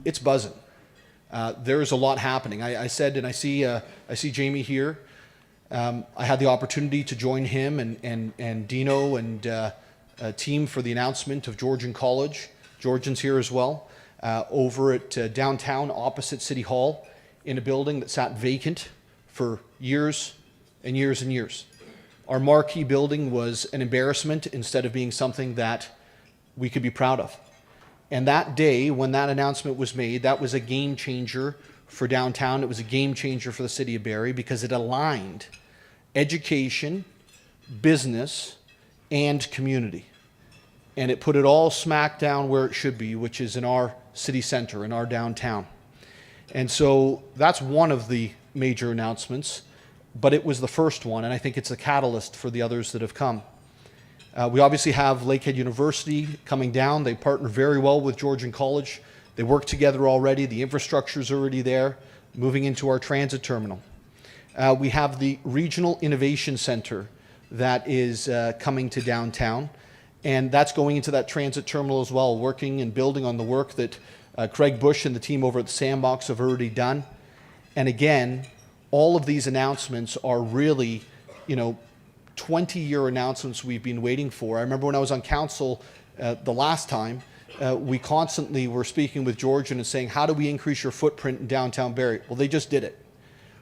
it's buzzing. There's a lot happening. I said, and I see Jamie here. I had the opportunity to join him and Dino and a team for the announcement of Georgian College. Georgian's here as well, over at downtown opposite City Hall in a building that sat vacant for years and years and years. Our marquee building was an embarrassment instead of being something that we could be proud of. And that day, when that announcement was made, that was a game changer for downtown. It was a game changer for the city of Barrie because it aligned education, business, and community. And it put it all smack down where it should be, which is in our city center, in our downtown. And so that's one of the major announcements, but it was the first one, and I think it's a catalyst for the others that have come. We obviously have Lakehead University coming down. They partner very well with Georgian College. They work together already. The infrastructure's already there, moving into our transit terminal. We have the Regional Innovation Center that is coming to downtown, and that's going into that transit terminal as well, working and building on the work that Craig Bush and the team over at the Sandbox have already done. And again, all of these announcements are really, 20-year announcements we've been waiting for. I remember when I was on council the last time, we constantly were speaking with Georgian and saying, how do we increase your footprint in downtown Barrie? Well, they just did it.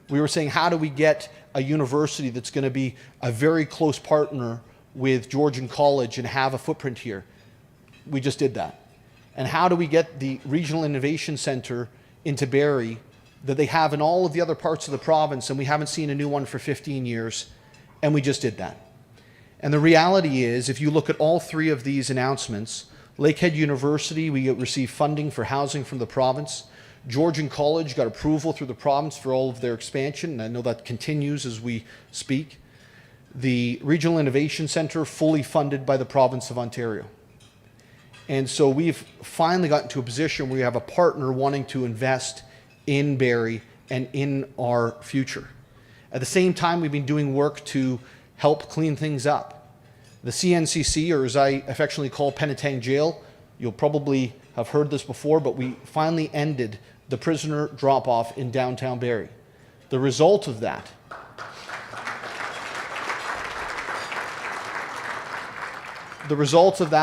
We were saying, how do we get a university that's going to be a very close partner with Georgian College and have a footprint here? We just did that. And how do we get the Regional Innovation Center into Barrie that they have in all of the other parts of the province, and we haven't seen a new one for 15 years, And we just did that. And the reality is, if you look at all three of these announcements, Lakehead University, we received funding for housing from the province. Georgian College got approval through the province for all of their expansion, and I know that continues as we speak. The Regional Innovation Centre, fully funded by the province of Ontario. And so we've finally gotten to a position where we have a partner wanting to invest in Barrie and in our future. At the same time, we've been doing work to help clean things up. The CNCC, or as I affectionately call Penetang Jail, you'll probably have heard this before, but we finally ended the prisoner drop-off in downtown Barrie. The result of that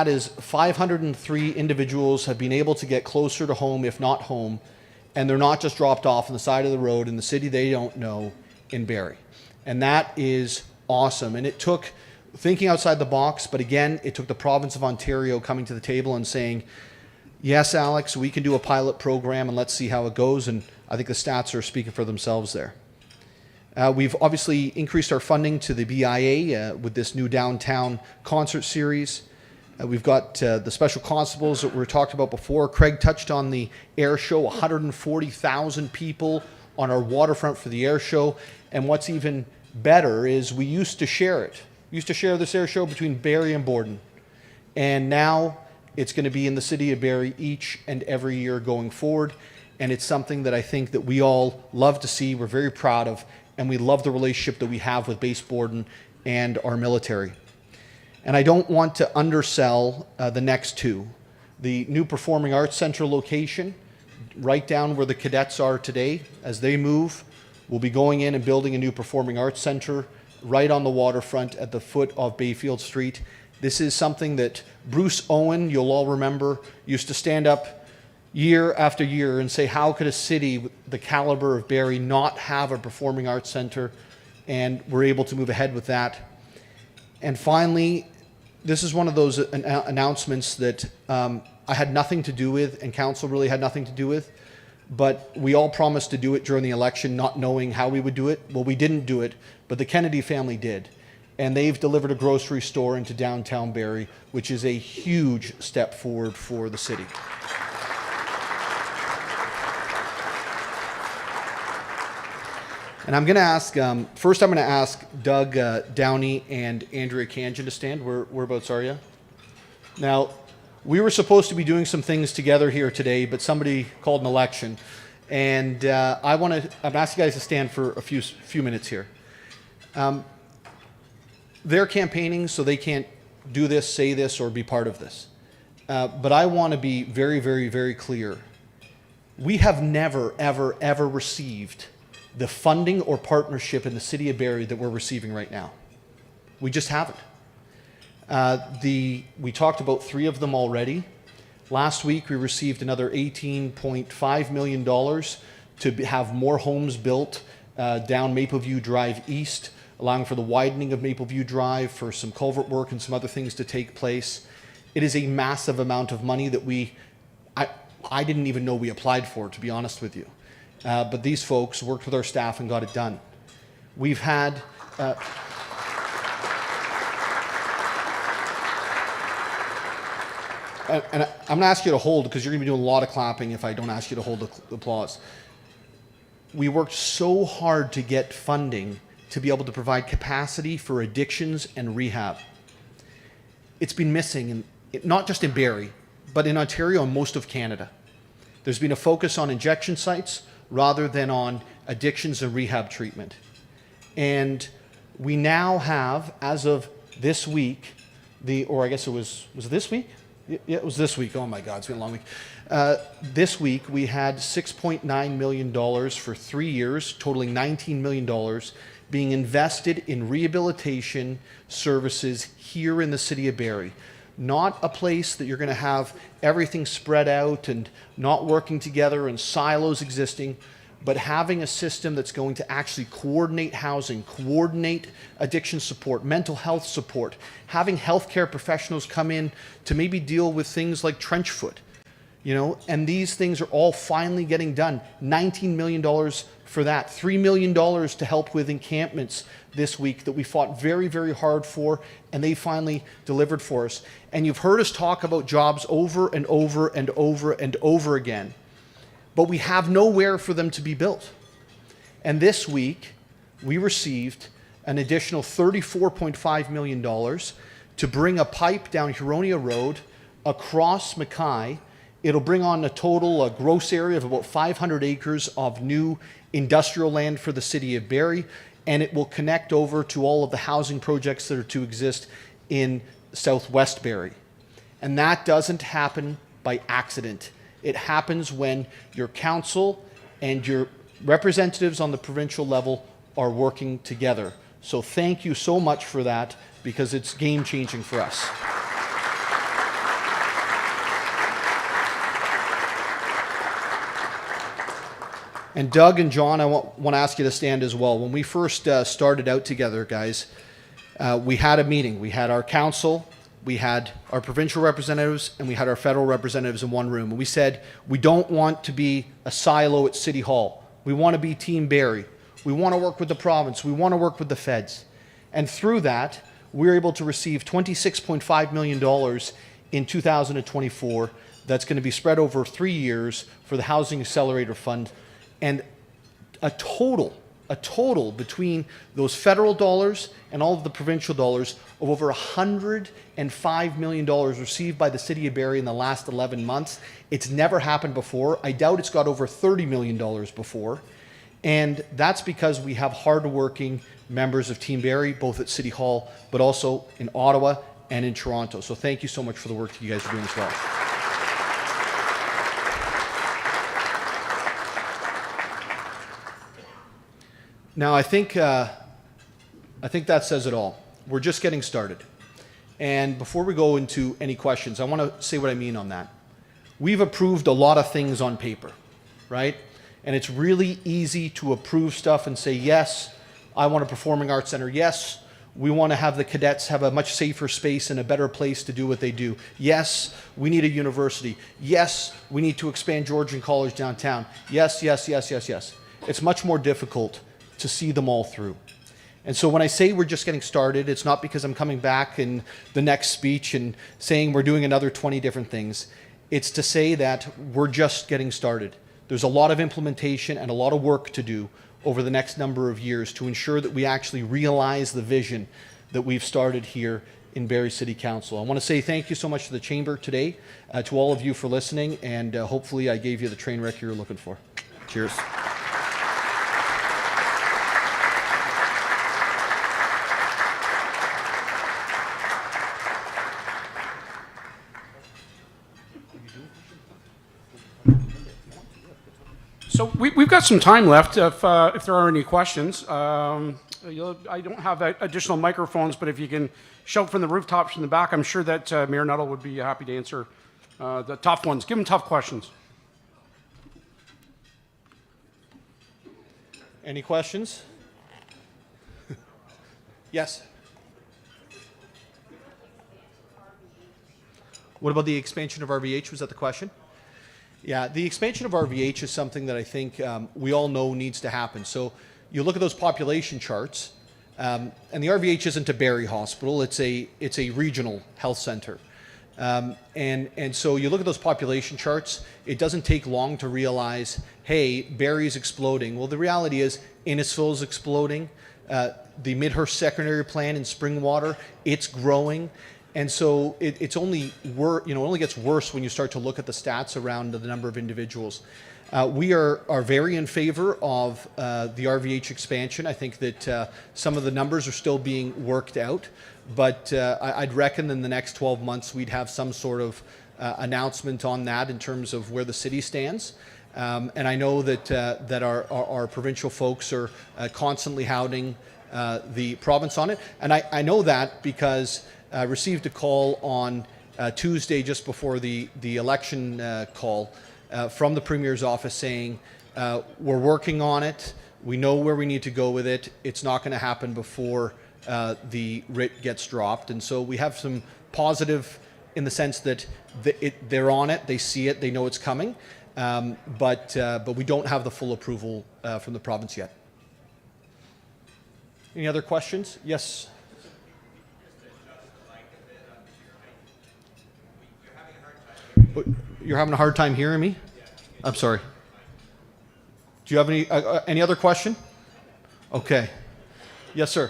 is 503 individuals have been able to get closer to home, if not home, and they're not just dropped off on the side of the road in the city they don't know in Barrie. And that is awesome. And it took thinking outside the box, but again, it took the province of Ontario coming to the table and saying, yes, Alex, we can do a pilot program and let's see how it goes. And I think the stats are speaking for themselves there. We've obviously increased our funding to the BIA with this new downtown concert series. We've got the special constables that we talked about before. Craig touched on the air show, 140,000 people on our waterfront for the air show. And what's even better is we used to share it. We used to share this air show between Barrie and Borden. And now it's going to be in the city of Barrie each and every year going forward. And it's something that I think that we all love to see, we're very proud of, and we love the relationship that we have with Base Borden and our military. And I don't want to undersell the next two. The new Performing Arts Center location, right down where the cadets are today. As they move, we'll be going in and building a new Performing Arts Center right on the waterfront at the foot of Bayfield Street. This is something that Bruce Owen, you'll all remember, used to stand up year after year and say, how could a city with the caliber of Barrie not have a Performing Arts Center? And we're able to move ahead with that. And finally, this is one of those announcements that I had nothing to do with, and council really had nothing to do with, but we all promised to do it during the election, not knowing how we would do it. Well, we didn't do it, but the Kennedy family did. And they've delivered a grocery store into downtown Barrie, which is a huge step forward for the city. And I'm going to ask, first I'm going to ask Doug Downey and Andrea Kanjan to stand. Whereabouts are you? Now, we were supposed to be doing some things together here today, but somebody called an election. And I'm asking you guys to stand for a few minutes here. They're campaigning, so they can't do this, say this, or be part of this. But I want to be very, very, very clear. We have never, ever, ever received the funding or partnership in the city of Barrie that we're receiving right now. We just haven't. We talked about 3 of them already. Last week, we received another $18.5 million to have more homes built down Mapleview Drive East, allowing for the widening of Mapleview Drive, for some culvert work and some other things to take place. It is a massive amount of money that I didn't even know we applied for, to be honest with you. But these folks worked with our staff and got it done. We've had... and I'm going to ask you to hold, because you're going to be doing a lot of clapping if I don't ask you to hold the applause. We worked so hard to get funding to be able to provide capacity for addictions and rehab. It's been missing, not just in Barrie, but in Ontario and most of Canada. There's been a focus on injection sites rather than on addictions and rehab treatment. And we now have, as of this week, or I guess was it this week? Yeah, it was this week. Oh my God, it's been a long week. This week we had $6.9 million for 3 years, totaling $19 million, being invested in rehabilitation services here in the city of Barrie. Not a place that you're going to have everything spread out and not working together and silos existing, but having a system that's going to actually coordinate housing, coordinate addiction support, mental health support, having healthcare professionals come in to maybe deal with things like trench foot, and these things are all finally getting done. $19 million for that. $3 million to help with encampments this week that we fought very, very hard for, and they finally delivered for us. And you've heard us talk about jobs over and over and over and over again, but we have nowhere for them to be built. And this week, we received an additional $34.5 million to bring a pipe down Huronia Road across Mackay. It'll bring on a gross area of about 500 acres of new industrial land for the city of Barrie, and it will connect over to all of the housing projects that are to exist in southwest Barrie. And that doesn't happen by accident. It happens when your council and your representatives on the provincial level are working together. So thank you so much for that, because it's game-changing for us. And Doug and John, I want to ask you to stand as well. When we first started out together, guys, we had a meeting. We had our council, we had our provincial representatives, and we had our federal representatives in one room. And we said, we don't want to be a silo at City Hall. We want to be Team Barrie. We want to work with the province. We want to work with the feds. And through that, we were able to receive $26.5 million in 2024 that's going to be spread over 3 years for the Housing Accelerator Fund. And a total between those federal dollars and all of the provincial dollars of over $105 million received by the city of Barrie in the last 11 months. It's never happened before. I doubt it's got over $30 million before. And that's because we have hardworking members of Team Barrie, both at City Hall, but also in Ottawa and in Toronto. So thank you so much for the work that you guys are doing as well. Now, I think that says it all. We're just getting started. And before we go into any questions, I want to say what I mean on that. We've approved a lot of things on paper, right? And it's really easy to approve stuff and say, yes, I want a performing arts center. Yes, we want to have the cadets have a much safer space and a better place to do what they do. Yes, we need a university. Yes, we need to expand Georgian College downtown. Yes, yes, yes, yes, yes. It's much more difficult to see them all through. And so when I say we're just getting started, it's not because I'm coming back in the next speech and saying we're doing another 20 different things. It's to say that we're just getting started. There's a lot of implementation and a lot of work to do over the next number of years to ensure that we actually realize the vision that we've started here in Barrie City Council. I want to say thank you so much to the Chamber today, to all of you for listening, and hopefully I gave you the train wreck you were looking for. Cheers. So we've got some time left if there are any questions. I don't have additional microphones, but if you can shout from the rooftops from the back, I'm sure that Mayor Nuttall would be happy to answer the tough ones. Give him tough questions. Any questions? Yes. What about the expansion of RVH? Was that the question? Yeah, the expansion of RVH is something that I think we all know needs to happen. So you look at those population charts, and the RVH isn't a Barrie hospital; it's a regional health center. And so you look at those population charts. It doesn't take long to realize, hey, Barrie's exploding. Well, the reality is Innisfil is exploding. The Midhurst secondary plan in Springwater, it's growing. And so it only gets worse when you start to look at the stats around the number of individuals. We are very in favor of the RVH expansion. I think that some of the numbers are still being worked out, but I'd reckon in the next 12 months we'd have some sort of announcement on that in terms of where the city stands. And I know that our provincial folks are constantly hounding the province on it. And I know that because I received a call on Tuesday just before the election call from the Premier's office saying, we're working on it, we know where we need to go with it, it's not going to happen before the writ gets dropped. And so we have some positive in the sense that they're on it, they see it, they know it's coming. but we don't have the full approval from the province yet. Any other questions? Yes. You're having a hard time hearing me? I'm sorry. Do you have any other question? Okay. Yes, sir.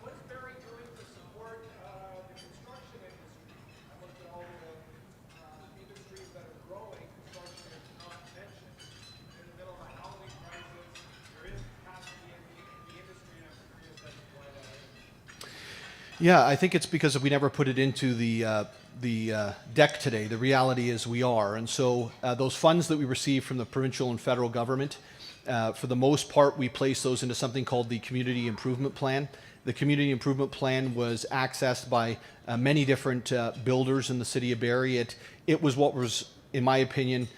What's Barrie doing to support the construction industry? I looked at all the industries that are growing. Construction is not mentioned. In the middle of a housing crisis, there is capacity in the industry, and I'm curious as to why that is. Yeah, I think it's because we never put it into the deck today. The reality is we are. And so those funds that we receive from the provincial and federal government, for the most part, we place those into something called the Community Improvement Plan. The Community Improvement Plan was accessed by many different builders in the city of Barrie. It was what was, in my opinion,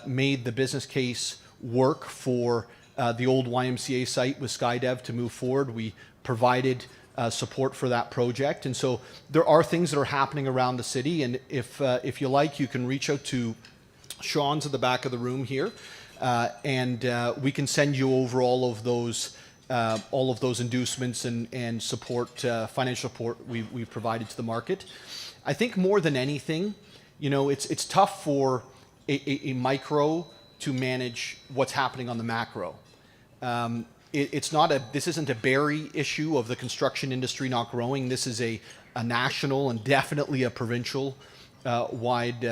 made the business case work for the old YMCA site with Skydev to move forward. We provided support for that project. And so there are things that are happening around the city. And if you like, you can reach out to Sean's at the back of the room here, and we can send you over all of those inducements and support, financial support we've provided to the market. I think more than anything, you know, it's tough for a micro to manage what's happening on the macro. This isn't a Barrie issue of the construction industry not growing. This is a national and definitely a provincial wide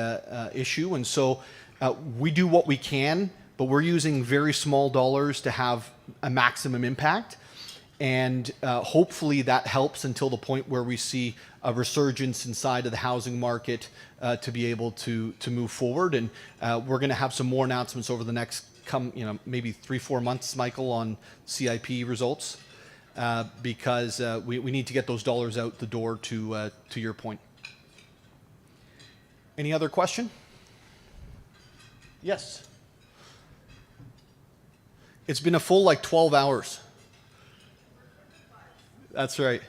issue. And so we do what we can, but we're using very small dollars to have a maximum impact. And hopefully that helps until the point where we see a resurgence inside of the housing market to be able to move forward. And we're going to have some more announcements over the next maybe 3-4 months, Michael, on CIP results, because we need to get those dollars out the door to your point. Any other question? Yes. It's been a full 12 hours. That's right.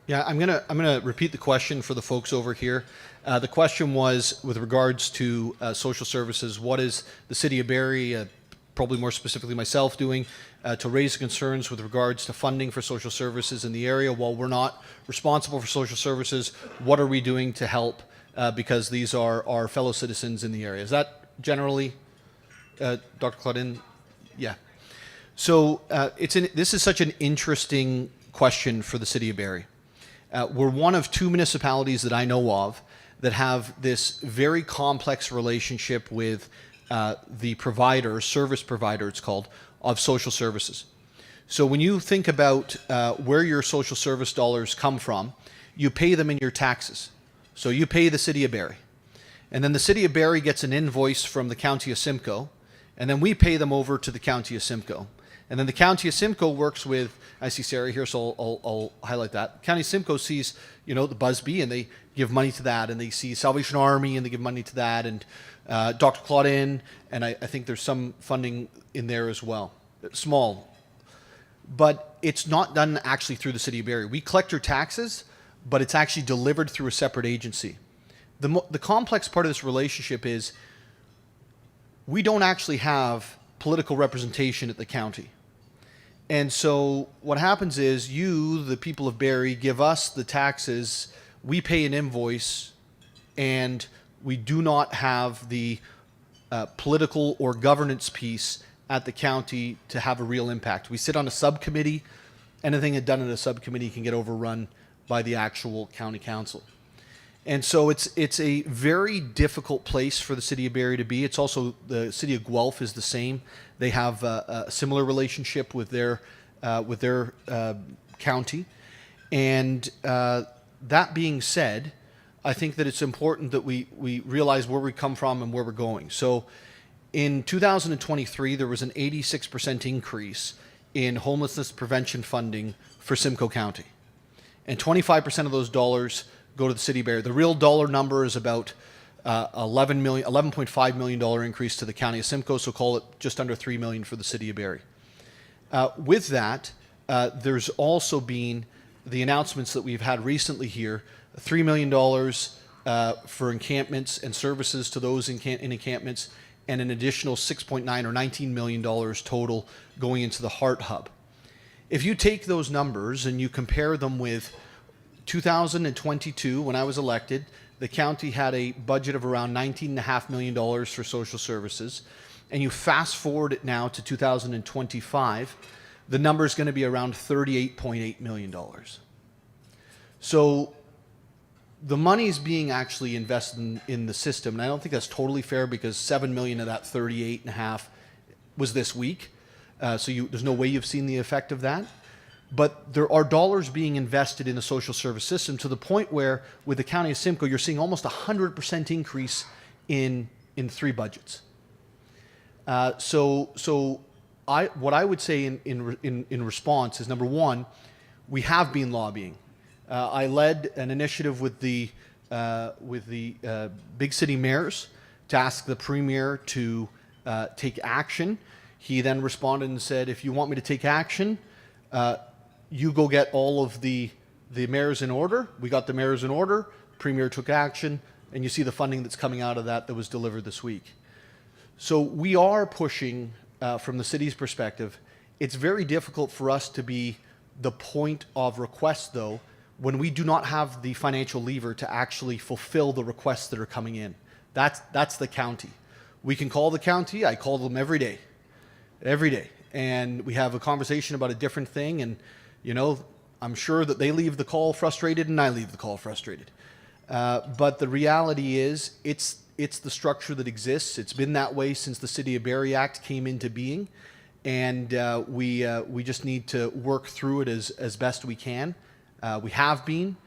Yeah, I'm gonna repeat the question for the folks over here. The question was with regards to social services. What is the City of Barrie, probably more specifically myself, doing to raise the concerns with regards to funding for social services in the area? While we're not responsible for social services, what are we doing to help? Because these are our fellow citizens in the area. Is that generally, Dr. Claudine? Yeah. So this is such an interesting question for the City of Barrie. We're one of 2 municipalities that I know of that have this very complex relationship with the provider, service provider it's called, of social services. So when you think about where your social service dollars come from, you pay them in your taxes. So you pay the City of Barrie. And then the City of Barrie gets an invoice from the County of Simcoe, and then we pay them over to the County of Simcoe. And then the County of Simcoe works with, I see Sarah here, so I'll highlight that. County of Simcoe sees, the Busby, and they give money to that, and they see Salvation Army, and they give money to that, and Dr. Claudine, and I think there's some funding in there as well. Small. But it's not done actually through the City of Barrie. We collect your taxes, but it's actually delivered through a separate agency. The complex part of this relationship is we don't actually have political representation at the county. And so what happens is you, the people of Barrie, give us the taxes, we pay an invoice, and we do not have the political or governance piece at the county to have a real impact. We sit on a subcommittee. Anything done in a subcommittee can get overrun by the actual county council. And so it's a very difficult place for the city of Barrie to be. It's also, the city of Guelph is the same. They have a similar relationship with their county. And that being said, I think that it's important that we realize where we come from and where we're going. So in 2023, there was an 86% increase in homelessness prevention funding for Simcoe County. And 25% of those dollars go to the city of Barrie. The real dollar number is about $11.5 million increase to the county of Simcoe, so call it just under $3 million for the city of Barrie. With that, there's also been the announcements that we've had recently here, $3 million for encampments and services to those in encampments, and an additional $6.9 or $19 million total going into the Heart Hub. If you take those numbers and you compare them with 2022, when I was elected, the county had a budget of around $19.5 million for social services, and you fast forward it now to 2025, the number is going to be around $38.8 million. So the money is being actually invested in the system, and I don't think that's totally fair because $7 million of that 38.5 was this week. So there's no way you've seen the effect of that. But there are dollars being invested in the social service system to the point where, with the county of Simcoe, you're seeing almost 100% increase in 3 budgets. What I would say in response is, number one, we have been lobbying. I led an initiative with the big city mayors to ask the premier to take action. He then responded and said, if you want me to take action, you go get all of the mayors in order. We got the mayors in order. Premier took action, and you see the funding that's coming out of that was delivered this week. So we are pushing from the city's perspective. It's very difficult for us to be the point of request, though, when we do not have the financial lever to actually fulfill the requests that are coming in. That's the county. We can call the county. I call them every day, and we have a conversation about a different thing. And I'm sure that they leave the call frustrated, and I leave the call frustrated. But the reality is, it's the structure that exists. It's been that way since the City of Barrie Act came into being, and we just need to work through it as best we can. We have been,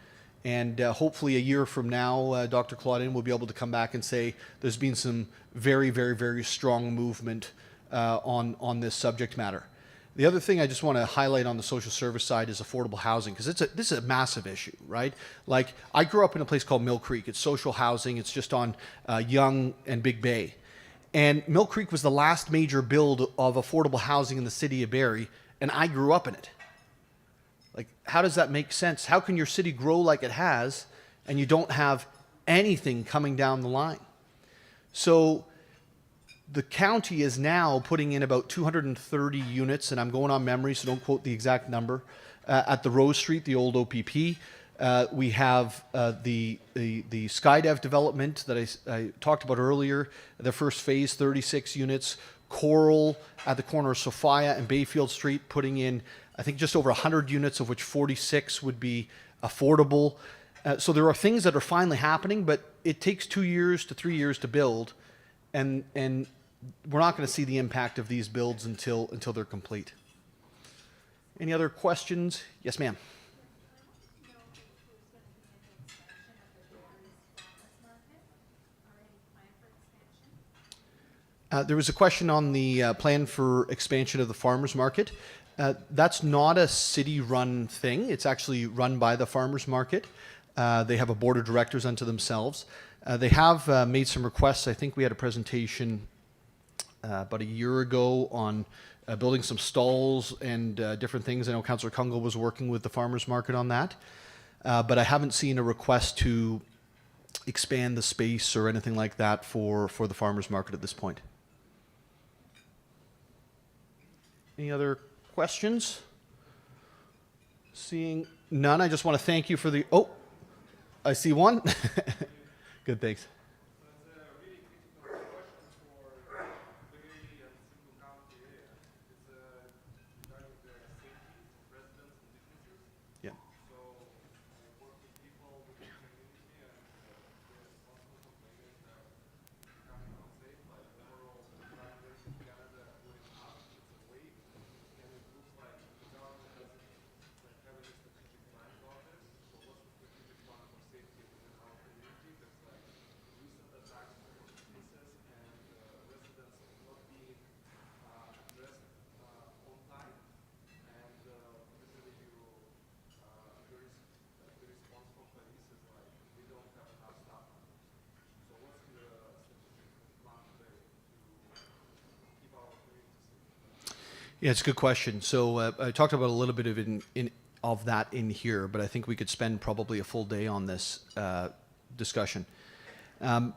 and hopefully a year from now, Dr. Claudine will be able to come back and say there's been some very, very, very strong movement on this subject matter. The other thing I just want to highlight on the social service side is affordable housing, because this is a massive issue, right? Like, I grew up in a place called Mill Creek. It's social housing. It's just on Yonge and Big Bay. And Mill Creek was the last major build of affordable housing in the city of Barrie, and I grew up in it. Like, how does that make sense? How can your city grow like it has and you don't have anything coming down the line? So the county is now putting in about 230 units, and I'm going on memory, so don't quote the exact number, at the Rose Street, the old OPP. We have the Skydev development that I talked about earlier, the first phase, 36 units. Coral at the corner of Sophia and Bayfield Street, putting in, I think, just over 100 units, of which 46 would be affordable. So there are things that are finally happening, but it takes 2 years to 3 years to build, and we're not going to see the impact of these builds until they're complete. Any other questions? Yes, ma'am. There was a question on the plan for expansion of the farmers market. That's not a city-run thing. It's actually run by the farmers market. They have a board of directors unto themselves. They have made some requests. I think we had a presentation about a year ago on building some stalls and different things. I know Councillor Kungle was working with the farmers market on that. But I haven't seen a request to expand the space or anything like that for the farmers market at this point. Any other questions? Seeing none, I just want to thank you for the... Oh, I see one. Good, thanks. Yeah, it's a good question. So I talked about a little bit of that in here, but I think we could spend probably a full day on this discussion. The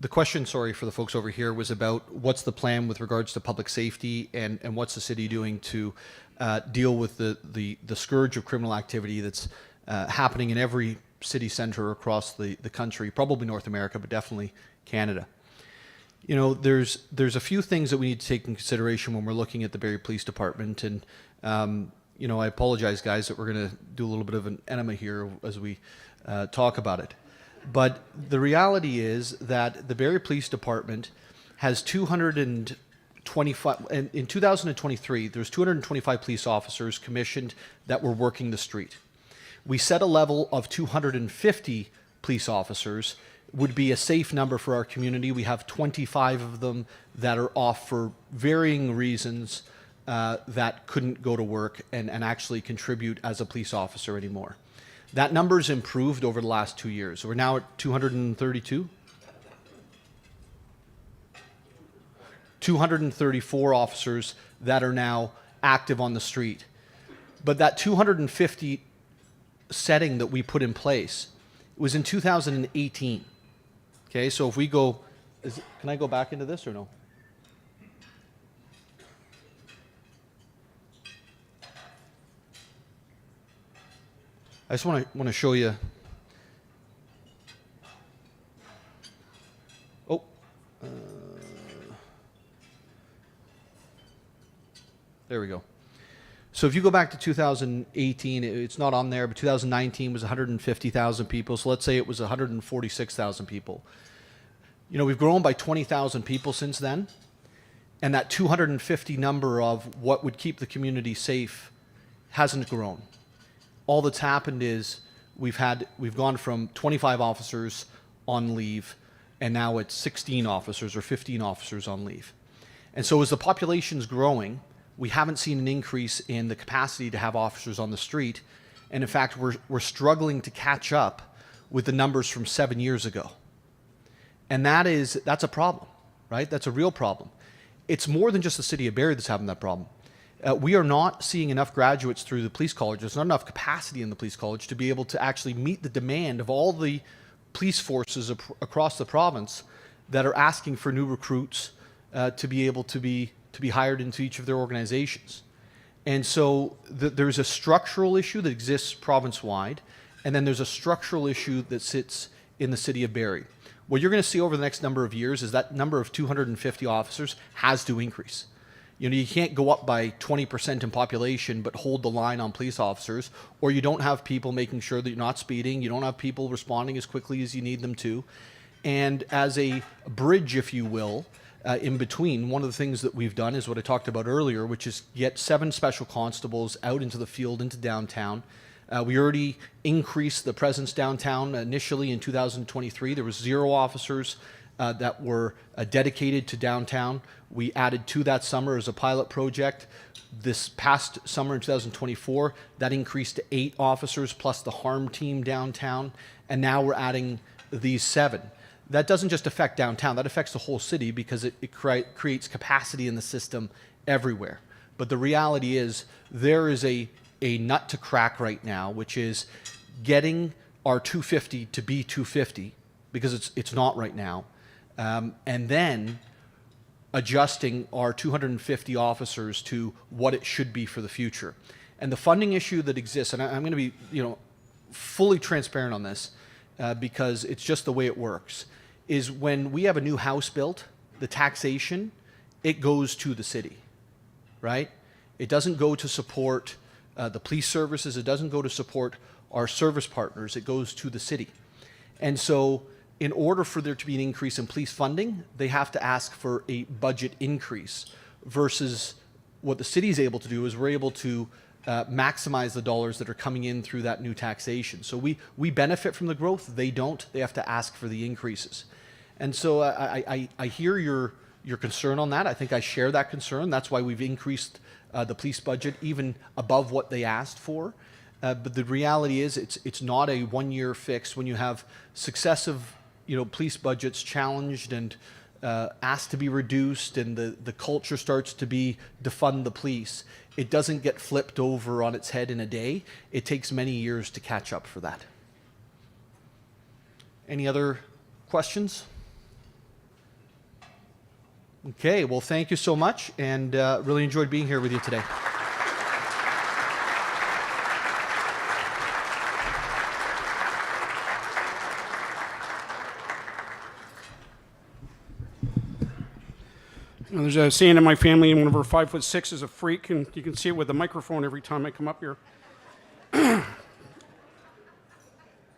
question, sorry, for the folks over here was about what's the plan with regards to public safety and what's the city doing to deal with the scourge of criminal activity that's happening in every city center across the country, probably North America, but definitely Canada. You know, there's a few things that we need to take in consideration when we're looking at the Barrie Police Department, and you know, I apologize, guys, that we're going to do a little bit of an enema here as we talk about it. But the reality is that the Barrie Police Department has 225, and in 2023, there's 225 police officers commissioned that were working the street. We set a level of 250 police officers would be a safe number for our community. We have 25 of them that are off for varying reasons that couldn't go to work and actually contribute as a police officer anymore. That number's improved over the last 2 years. We're now at 232. 234 officers that are now active on the street. But that 250 setting that we put in place was in 2018. Okay, so if we go, can I go back into this or no? I just want to show you. Oh, there we go. So if you go back to 2018, it's not on there, but 2019 was 150,000 people. So let's say it was 146,000 people. You know, we've grown by 20,000 people since then. And that 250 number of what would keep the community safe hasn't grown. All that's happened is we've gone from 25 officers on leave, and now it's 16 officers or 15 officers on leave. And so as the population's growing, we haven't seen an increase in the capacity to have officers on the street. And in fact, we're struggling to catch up with the numbers from 7 years ago. And that's a problem, right? That's a real problem. It's more than just the city of Barrie that's having that problem. We are not seeing enough graduates through the police college. There's not enough capacity in the police college to be able to actually meet the demand of all the police forces across the province that are asking for new recruits to be able to be hired into each of their organizations. And so there's a structural issue that exists province-wide, and then there's a structural issue that sits in the city of Barrie. What you're going to see over the next number of years is that number of 250 officers has to increase. You know, you can't go up by 20% in population but hold the line on police officers, or you don't have people making sure that you're not speeding, you don't have people responding as quickly as you need them to. And as a bridge, if you will, in between, one of the things that we've done is what I talked about earlier, which is get 7 special constables out into the field, into downtown. We already increased the presence downtown. Initially in 2023, there was 0 officers that were dedicated to downtown. We added 2 that summer as a pilot project. This past summer in 2024, that increased to 8 officers plus the harm team downtown. And now we're adding these 7. That doesn't just affect downtown, that affects the whole city because it creates capacity in the system everywhere. But the reality is there is a nut to crack right now, which is getting our 250 to be 250, because it's not right now, and then adjusting our 250 officers to what it should be for the future. And the funding issue that exists, and I'm going to be fully transparent on this because it's just the way it works, is when we have a new house built, the taxation, it goes to the city, right? It doesn't go to support the police services. It doesn't go to support our service partners. It goes to the city. And so in order for there to be an increase in police funding, they have to ask for a budget increase, versus what the city is able to do is we're able to maximize the dollars that are coming in through that new taxation. So we benefit from the growth. They don't. They have to ask for the increases. And so I hear your concern on that. I think I share that concern. That's why we've increased the police budget even above what they asked for. But the reality is it's not a one-year fix. When you have successive police budgets challenged and asked to be reduced and the culture starts to be defund the police, it doesn't get flipped over on its head in a day. It takes many years to catch up for that. Any other questions? Okay, well, thank you so much, and really enjoyed being here with you today. You know, there's a saying in my family, one of our 5'6" is a freak, and you can see it with the microphone every time I come up here.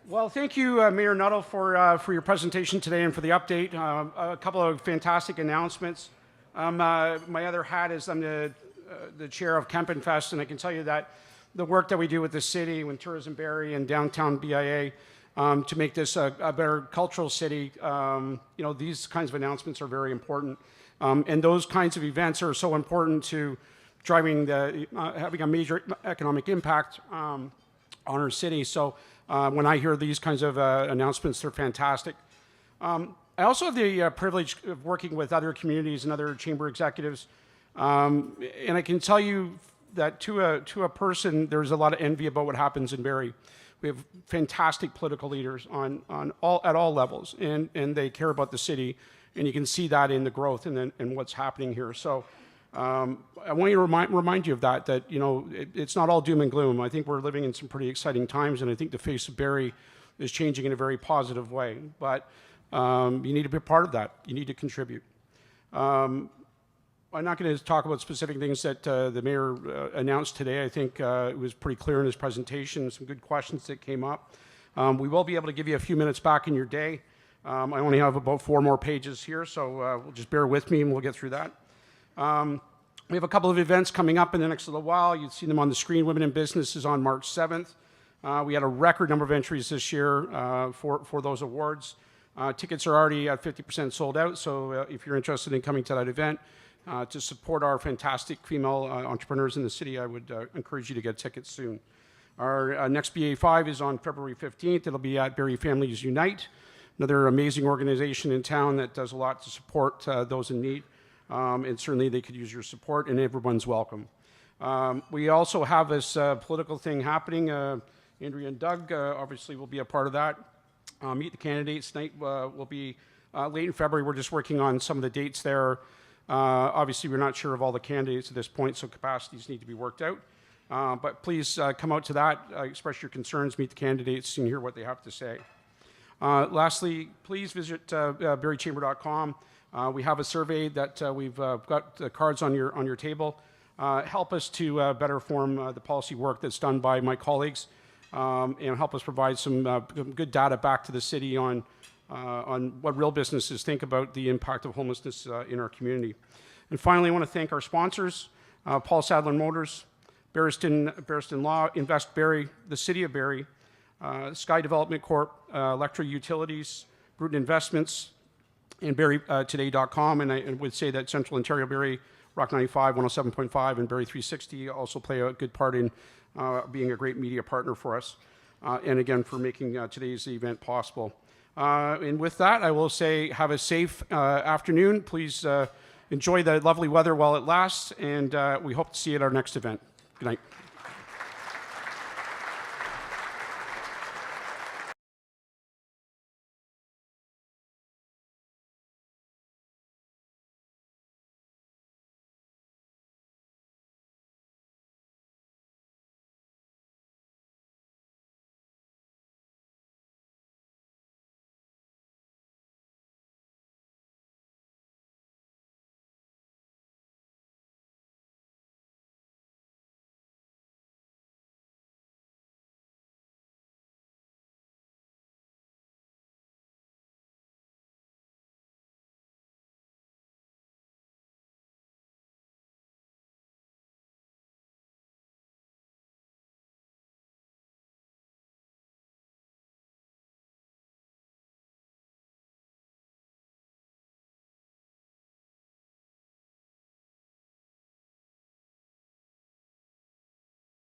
Well, thank you, Mayor Nuttall, for your presentation today and for the update. A couple of fantastic announcements. My other hat is I'm the chair of Kempenfest, and I can tell you that the work that we do with the city, with Tourism Barrie and downtown BIA, to make this a better cultural city, you know, these kinds of announcements are very important. And those kinds of events are so important to driving having a major economic impact on our city. So when I hear these kinds of announcements, they're fantastic. I also have the privilege of working with other communities and other chamber executives. And I can tell you that to a person, there's a lot of envy about what happens in Barrie. We have fantastic political leaders at all levels, and they care about the city. And you can see that in the growth and what's happening here. So I want you to remind you of that you know, it's not all doom and gloom. I think we're living in some pretty exciting times, and I think the face of Barrie is changing in a very positive way. But you need to be a part of that. You need to contribute. I'm not going to talk about specific things that the mayor announced today. I think it was pretty clear in his presentation, some good questions that came up. We will be able to give you a few minutes back in your day. I only have about 4 more pages here, so we'll just bear with me and we'll get through that. We have a couple of events coming up in the next little while. You've seen them on the screen. Women in Business is on March 7th. We had a record number of entries this year for those awards. Tickets are already at 50% sold out, so if you're interested in coming to that event to support our fantastic female entrepreneurs in the city, I would encourage you to get tickets soon. Our next BA5 is on February 15th. It'll be at Barrie Families Unite, another amazing organization in town that does a lot to support those in need. And certainly they could use your support, and everyone's welcome. We also have this political thing happening. Andrea and Doug obviously will be a part of that. Meet the Candidates Night will be late in February. We're just working on some of the dates there. Obviously, we're not sure of all the candidates at this point, so capacities need to be worked out. But please come out to that, express your concerns, meet the candidates, and hear what they have to say. Lastly, please visit barriechamber.com. We have a survey that we've got the cards on your table. Help us to better form the policy work that's done by my colleagues, and help us provide some good data back to the city on what real businesses think about the impact of homelessness in our community. And finally, I want to thank our sponsors, Paul Sadlon Motors, Barriston Law, Invest Barrie, the City of Barrie, Sky Development Corp, Electro Utilities, Bruton Investments, and BarrieToday.com. And I would say that Central Ontario Barrie, Rock 95, 107.5, and Barrie 360 also play a good part in being a great media partner for us. And again, for making today's event possible. And with that, I will say have a safe afternoon. Please enjoy the lovely weather while it lasts, and we hope to see you at our next event. Good night.